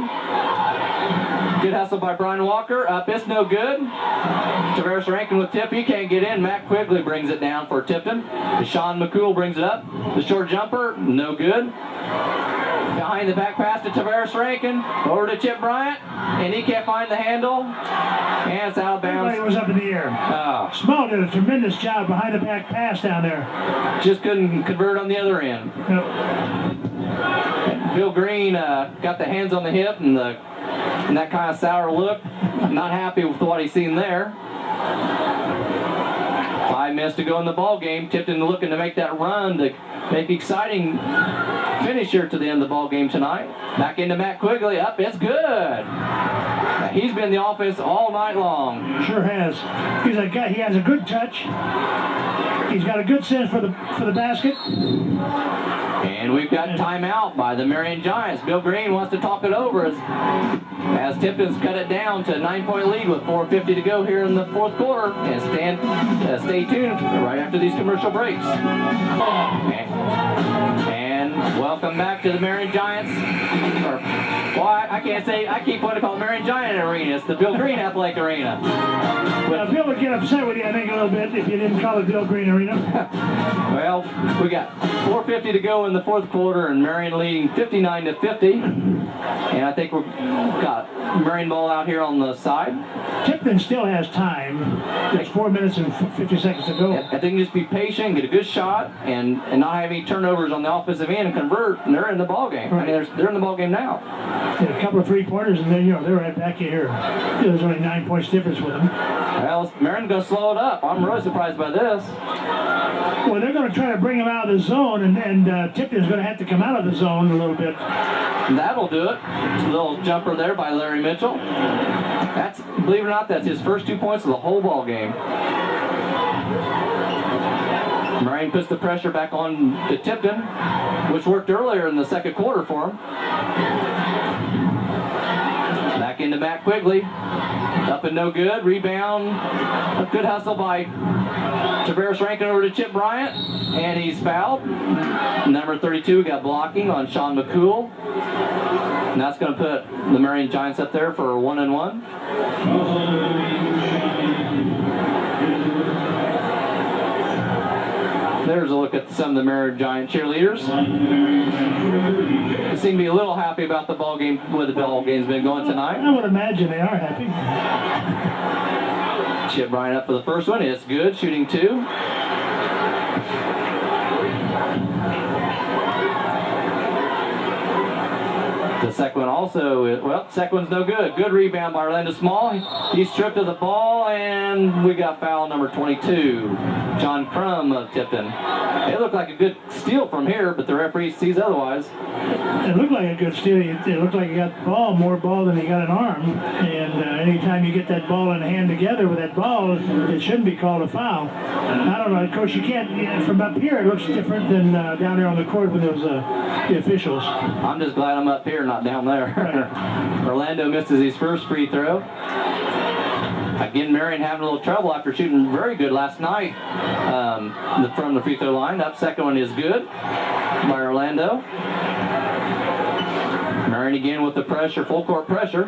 Good hustle by Brian Walker. Up, it's no good. Tavares Rankin with tip. He can't get in. Matt Quigley brings it down for Tipton. Sean McCool brings it up. The short jumper, no good. Behind the back pass to Tavares Rankin. Over to Chip Bryant. And he can't find the handle. And it's out of bounds. Everybody was up in the air. Small did a tremendous job behind the back pass down there. Just couldn't convert on the other end. Nope. Bill Green got the hands on the hip and that kind of sour look. Not happy with what he's seen there. 5 minutes to go in the ball game. Tipton looking to make that run to make exciting finish here to the end of the ball game tonight. Back into Matt Quigley. Up, it's good. He's been the offense all night long. Sure has. He's a guy. He has a good touch. He's got a good sense for the basket. And we've got timeout by the Marion Giants. Bill Green wants to talk it over as Tipton's cut it down to a 9-point lead with 4:50 to go here in the fourth quarter. And stay tuned right after these commercial breaks. And welcome back to the Marion Giants. I can't say, I keep wanting to call it Marion Giant Arena. It's the Bill Green Athletic Arena. Bill would get upset with you, I think, a little bit if you didn't call it Bill Green Arena. Well, we got 4:50 to go in the fourth quarter, and Marion leading 59-50. And I think we've got Marion ball out here on the side. Tipton still has time. There's 4 minutes and 50 seconds to go. I think just be patient, get a good shot, and not have any turnovers on the offensive end and convert, and they're in the ball game. Right. I mean, they're in the ball game now. A couple of three-pointers, and then, they're right back here. There's only 9 points difference with them. Well, Marion's going to slow it up. I'm really surprised by this. Well, they're going to try to bring him out of the zone, and Tipton's going to have to come out of the zone a little bit. That'll do it. A little jumper there by Larry Mitchell. That's, believe it or not, that's his first 2 points of the whole ball game. Marion puts the pressure back on to Tipton, which worked earlier in the second quarter for him. Back into Matt Quigley. Up and no good. Rebound. A good hustle by Tavares Rankin over to Chip Bryant. And he's fouled. Number 32 got blocking on Sean McCool. And that's going to put the Marion Giants up there for a 1-and-1. There's a look at some of the Marion Giant cheerleaders. They seem to be a little happy about the ball game, where the ball game's been going tonight. I would imagine they are happy. Chip Bryant up for the first one. It's good, shooting 2. The second one also, second one's no good. Good rebound by Orlando Small. He's stripped of the ball, and we got foul number 22, John Crum of Tipton. It looked like a good steal from here, but the referee sees otherwise. It looked like a good steal. It looked like he got more ball than he got an arm. And anytime you get that ball and hand together with that ball, it shouldn't be called a foul. I don't know. Of course, you can't, from up here, it looks different than down there on the court when there was the officials. I'm just glad I'm up here, not down there. Right. Orlando misses his first free throw. Again, Marion having a little trouble after shooting very good last night from the free throw line. That second one is good by Orlando. Marion again with the pressure, full court pressure.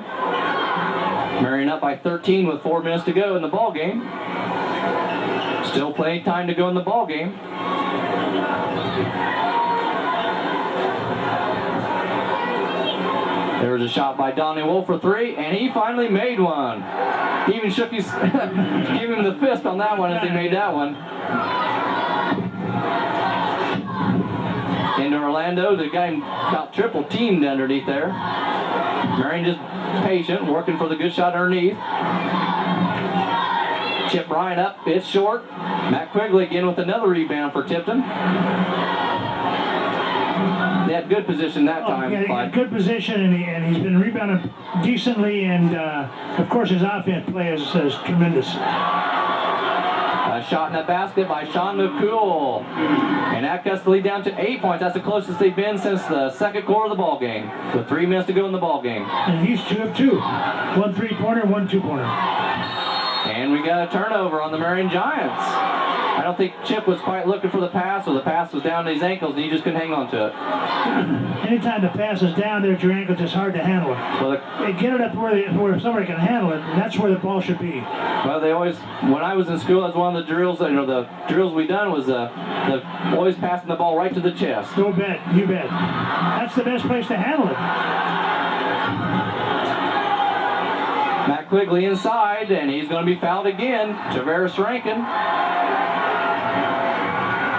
Marion up by 13 with 4 minutes to go in the ball game. Still plenty of time to go in the ball game. There was a shot by Donnie Wolf for 3, and he finally made one. He even shook his, gave him the fist on that one as he made that one. Into Orlando, the guy about triple teamed underneath there. Marion just patient, working for the good shot underneath. Chip Bryant up, it's short. Matt Quigley again with another rebound for Tipton. They had good position that time. Yeah, good position, and he's been rebounding decently, and of course his offense play is tremendous. A shot in the basket by Sean McCool, and that cuts the lead down to 8 points. That's the closest they've been since the second quarter of the ball game, with 3 minutes to go in the ball game. And he's 2 of 2, 1 3-pointer, 1 2-pointer. And we got a turnover on the Marion Giants. I don't think Chip was quite looking for the pass, or the pass was down to his ankles and he just couldn't hang on to it. Anytime the pass is down there at your ankles, it's hard to handle it. Well, they get it up where somebody can handle it, and that's where the ball should be. Well, they always, when I was in school, that's one of the drills, the drills we done was always passing the ball right to the chest. You bet. That's the best place to handle it. Matt Quigley inside, and he's going to be fouled again. Tavares Rankin.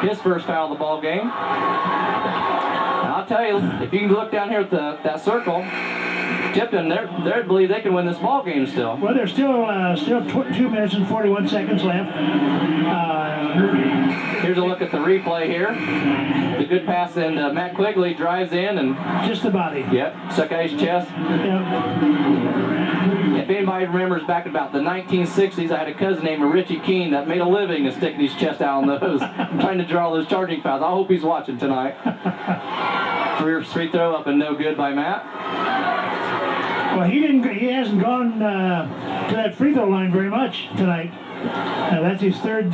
His first foul of the ball game. And I'll tell you, if you can look down here at that circle, Tipton, they believe they can win this ball game still. Well, there's still 2 minutes and 41 seconds left. Here's a look at the replay here. The good pass, and Matt Quigley drives in and just the body. Yep, stuck out his chest. Yep. If anybody remembers back about the 1960s, I had a cousin named Richie Keene that made a living of sticking his chest out on those. I'm trying to draw those charging fouls. I hope he's watching tonight. Free throw up and no good by Matt. Well, he hasn't gone to that free throw line very much tonight. That's his third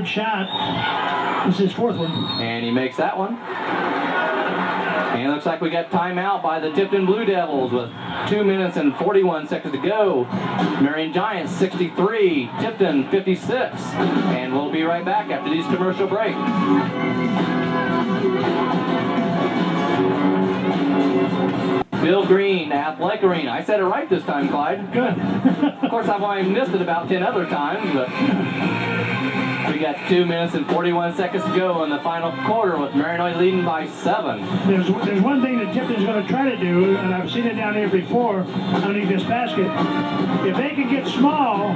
shot. This is his fourth one. And he makes that one. And it looks like we got timeout by the Tipton Blue Devils with 2 minutes and 41 seconds to go. Marion Giants 63, Tipton 56. And we'll be right back after these commercial break. Bill Green, Athletic Arena. I said it right this time, Clyde. Good. Of course, I've only missed it about 10 other times, but we got 2 minutes and 41 seconds to go in the final quarter with Marion leading by 7. There's one thing that Tipton's going to try to do, and I've seen it down here before underneath this basket. If they can get small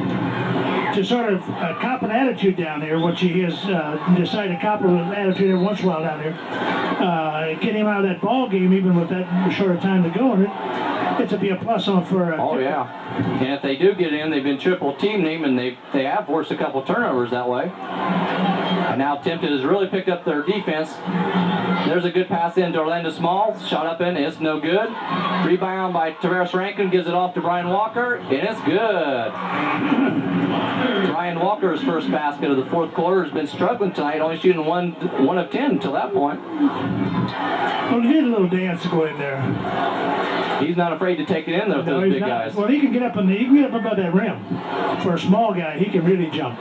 to sort of cop an attitude down here, which he has decided to cop an attitude every once in a while down here, get him out of that ball game even with that shorter time to go in it. It's to be a plus on for. Oh Tipton. yeah, and if they do get in, they've been triple teamed him, and they have forced a couple turnovers that way. And now Tipton has really picked up their defense. There's a good pass in to Orlando Small, shot up in, it's no good. Rebound by Tavares Rankin, gives it off to Brian Walker, and it's good. Brian Walker's first basket of the fourth quarter has been struggling tonight, only shooting one of 10 until that point. Well, he did a little dance to go in there. He's not afraid to take it in though with those big guys. Well, he can get up above that rim. For a small guy, he can really jump.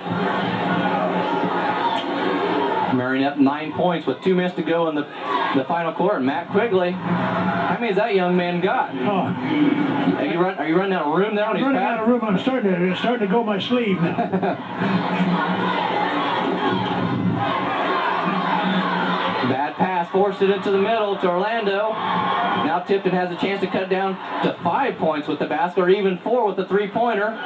Marion up 9 points with 2 minutes to go in the final quarter. Matt Quigley, how many has that young man got? Oh. Are you running out of room there on his pad? I'm running out of room. I'm starting to go my sleeve now. Bad pass, forced it into the middle to Orlando. Now Tipton has a chance to cut down to 5 points with the basket, or even 4 with the three-pointer.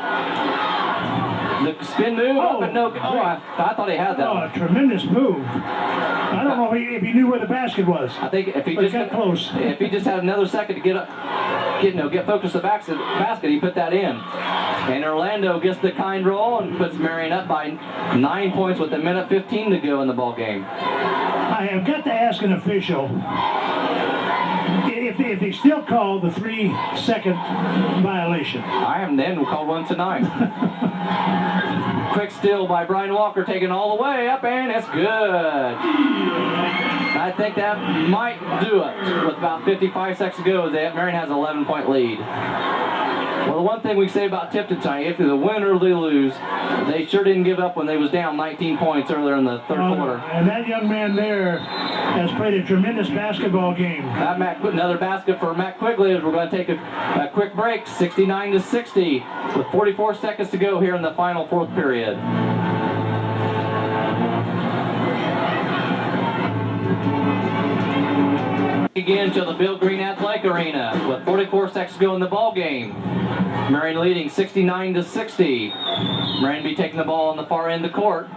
The spin move up and no. Oh, I thought he had that. Oh, one. a tremendous move. I don't know if he knew where the basket was. I think if he just got close. If he just had another second to get focused the basket, he put that in. And Orlando gets the kind roll and puts Marion up by 9 points with 1:15 to go in the ball game. I have got to ask an official if they still call the 3-second violation. I haven't then called one tonight. Quick steal by Brian Walker, taken all the way up, and it's good. I think that might do it. With about 55 seconds to go, Marion has an 11-point lead. Well, the one thing we say about Tipton tonight, if they win or they lose, they sure didn't give up when they was down 19 points earlier in the third quarter. And that young man there has played a tremendous basketball game. Another basket for Matt Quigley as we're going to take a quick break, 69-60, with 44 seconds to go here in the final fourth period. Again to the Bill Green Athletic Arena with 44 seconds to go in the ball game. Marion leading 69-60. Marion be taking the ball on the far end of the court.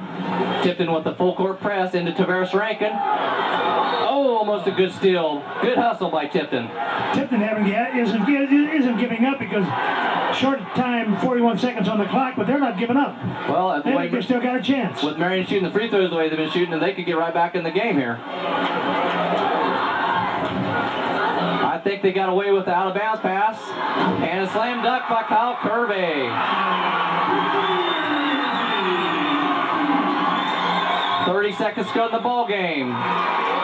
Tipton with the full court press into Tavares Rankin. Oh, almost a good steal. Good hustle by Tipton. Tipton isn't giving up because short time, 41 seconds on the clock, but they're not giving up. Well, they still got a chance. With Marion shooting the free throws the way they've been shooting, and they could get right back in the game here. I think they got away with the out-of-bounds pass. And a slam dunk by Kyle Kirby. 30 seconds to go in the ball game.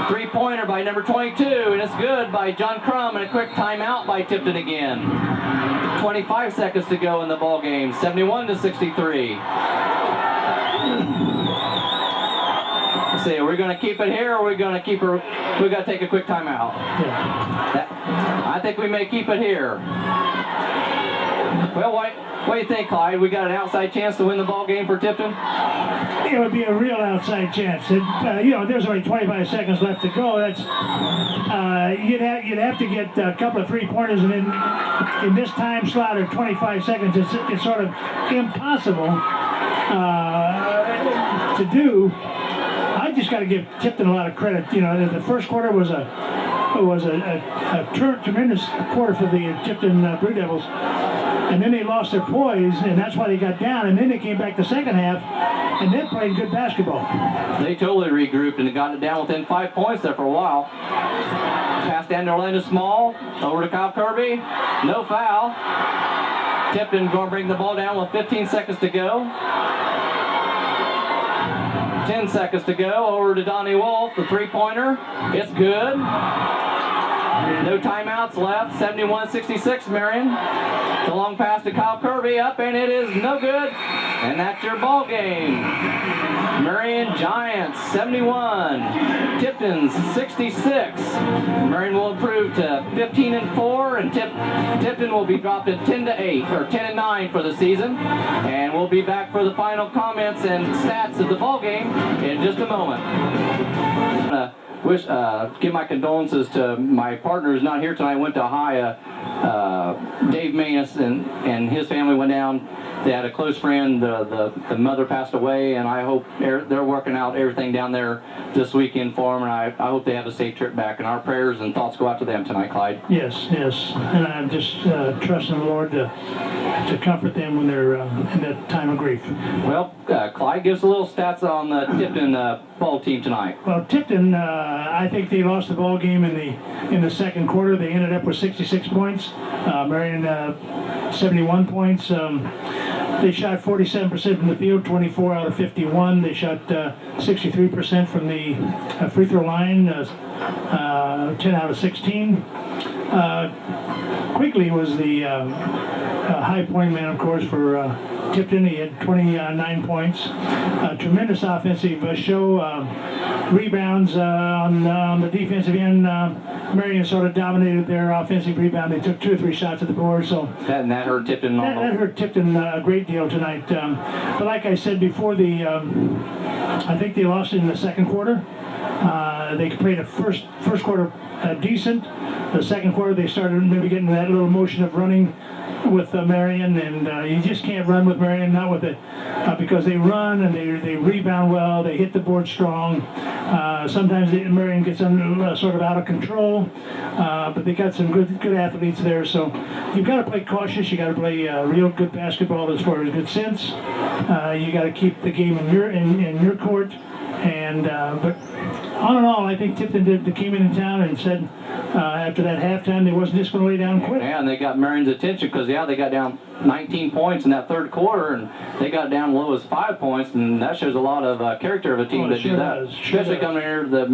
Three-pointer by number 22, and it's good by John Crum, and a quick timeout by Tipton again. 25 seconds to go in the ball game. 71-63. Let's see, are we going to keep it here, or are we going to keep her? We got to take a quick timeout. I think we may keep it here. Well, What do you think, Clyde? We got an outside chance to win the ball game for Tipton? It would be a real outside chance. You know, there's only 25 seconds left to go. That's you'd have to get a couple of three-pointers, and in this time slot of 25 seconds, it's sort of impossible to do. I just got to give Tipton a lot of credit. You know, the first quarter was a tremendous quarter for the Tipton Blue Devils. And then they lost their poise, and that's why they got down. And then they came back the second half, and then played good basketball. They totally regrouped and got it down within 5 points there for a while. Pass down to Orlando Small, over to Kyle Kirby. No foul. Tipton going to bring the ball down with 15 seconds to go. 10 seconds to go. Over to Donnie Wolf, the three-pointer. It's good. No timeouts left. 71-66, Marion. The long pass to Kyle Kirby, up, and it is no good. And that's your ball game. Marion Giants 71, Tipton 66. Marion will improve to 15-4, and Tipton will be dropped at 10-8 or 10-9 for the season. And we'll be back for the final comments and stats of the ball game in just a moment. Give my condolences to my partner who's not here tonight. Went to Ohio. Dave Manus and his family went down. They had a close friend. The mother passed away, and I hope they're working out everything down there this weekend for them. And I hope they have a safe trip back. And our prayers and thoughts go out to them tonight, Clyde. Yes. And I'm just trusting the Lord to comfort them when they're in that time of grief. Well, Clyde, give us a little stats on the Tipton ball team tonight. Well, Tipton, I think they lost the ball game in the second quarter. They ended up with 66 points. Marion 71 points. They shot 47% from the field, 24 out of 51. They shot 63% from the free throw line, 10 out of 16. Quigley was the high point man, of course, for Tipton. He had 29 points. Tremendous offensive show. Rebounds on the defensive end. Marion sort of dominated their offensive rebound. They took 2 or 3 shots at the board. So that hurt Tipton. That hurt Tipton a great deal tonight. But like I said before, I think they lost it in the second quarter. They played a first quarter decent. The second quarter they started maybe getting that little motion of running with Marion, and you just can't run with Marion, not with it, because they run and they rebound well, they hit the board strong. Sometimes Marion gets sort of out of control, but they got some good athletes there. So you've got to play cautious. You got to play real good basketball as far as good sense. You got to keep the game in your court. And but all in all, I think Tipton came in town and said after that halftime they wasn't just going to lay down and quit. Yeah, and they got Marion's attention because they got down 19 points in that third quarter, and they got down low as 5 points, and that shows a lot of character of a team that do that. Especially coming here to the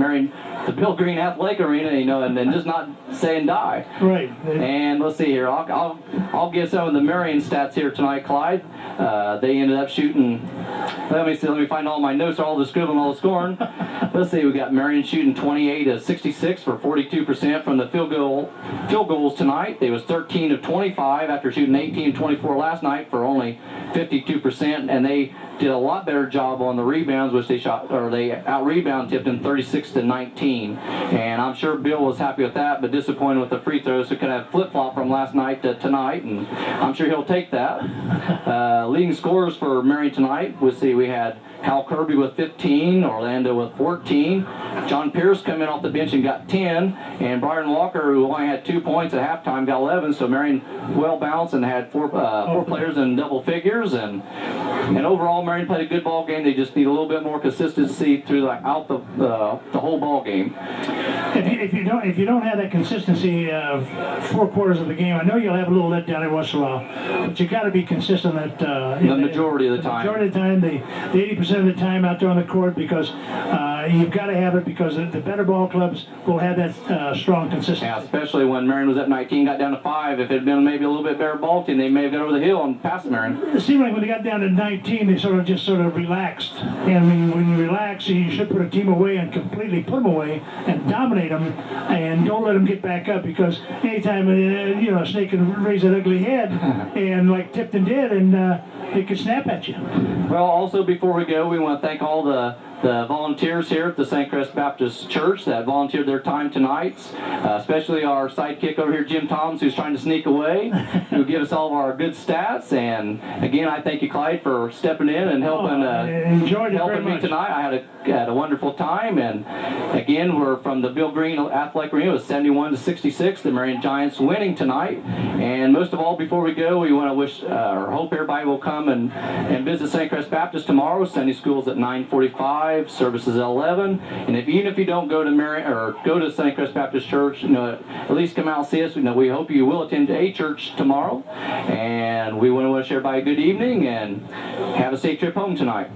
Bill Green Athletic Arena, and just not say and die. Right. And let's see here. I'll give some of the Marion stats here tonight, Clyde. They ended up shooting. Let me find all my notes. All the scribbling, all the scoring. Let's see. We got Marion shooting 28 of 66 for 42% from the field goals tonight. They was 13 of 25 after shooting 18 of 24 last night for only 52%, and they did a lot better job on the rebounds, which they out-rebound Tipton 36-19. And I'm sure Bill was happy with that, but disappointed with the free throws. So could have flip-flop from last night to tonight, and I'm sure he'll take that. Leading scorers for Marion tonight, we had Kyle Kirby with 15, Orlando with 14. John Pierce coming off the bench and got 10, and Brian Walker, who only had 2 points at halftime, got 11. So Marion well balanced and had four players in double figures, and overall Marion played a good ball game. They just need a little bit more consistency throughout the whole ball game. If you don't have that consistency of 4 quarters of the game, I know you'll have a little letdown every once in a while, but you got to be consistent at the majority of the time. Majority of the time, the 80% of the time out there on the court, because you've got to have it because the better ball clubs will have that strong consistency. Yeah, especially when Marion was up 19, got down to 5. If it had been maybe a little bit better ball team, they may have got over the hill and passed Marion. It seemed like when they got down to 19, they sort of relaxed. And when you relax, you should put a team away and completely put them away and dominate them, and don't let them get back up, because anytime a snake can raise that ugly head, and like Tipton did, and it could snap at you. Well, also before we go, we want to thank all the volunteers here at the St. Crest Baptist Church that volunteered their time tonight, especially our sidekick over here, Jim Toms, who's trying to sneak away, who give us all of our good stats. And again, I thank you, Clyde, for stepping in and helping me tonight. I had a wonderful time. And again, we're from the Bill Green Athletic Arena. It was 71-66, the Marion Giants winning tonight. And most of all, before we go, we want to wish or hope everybody will come and visit St. Crest Baptist tomorrow. Sunday school's at 9:45. Services at 11, and even if you don't go to Marion or go to St. Crest Baptist Church, at least come out and see us. We hope you will attend a church tomorrow, and we want to wish everybody a good evening and have a safe trip home tonight.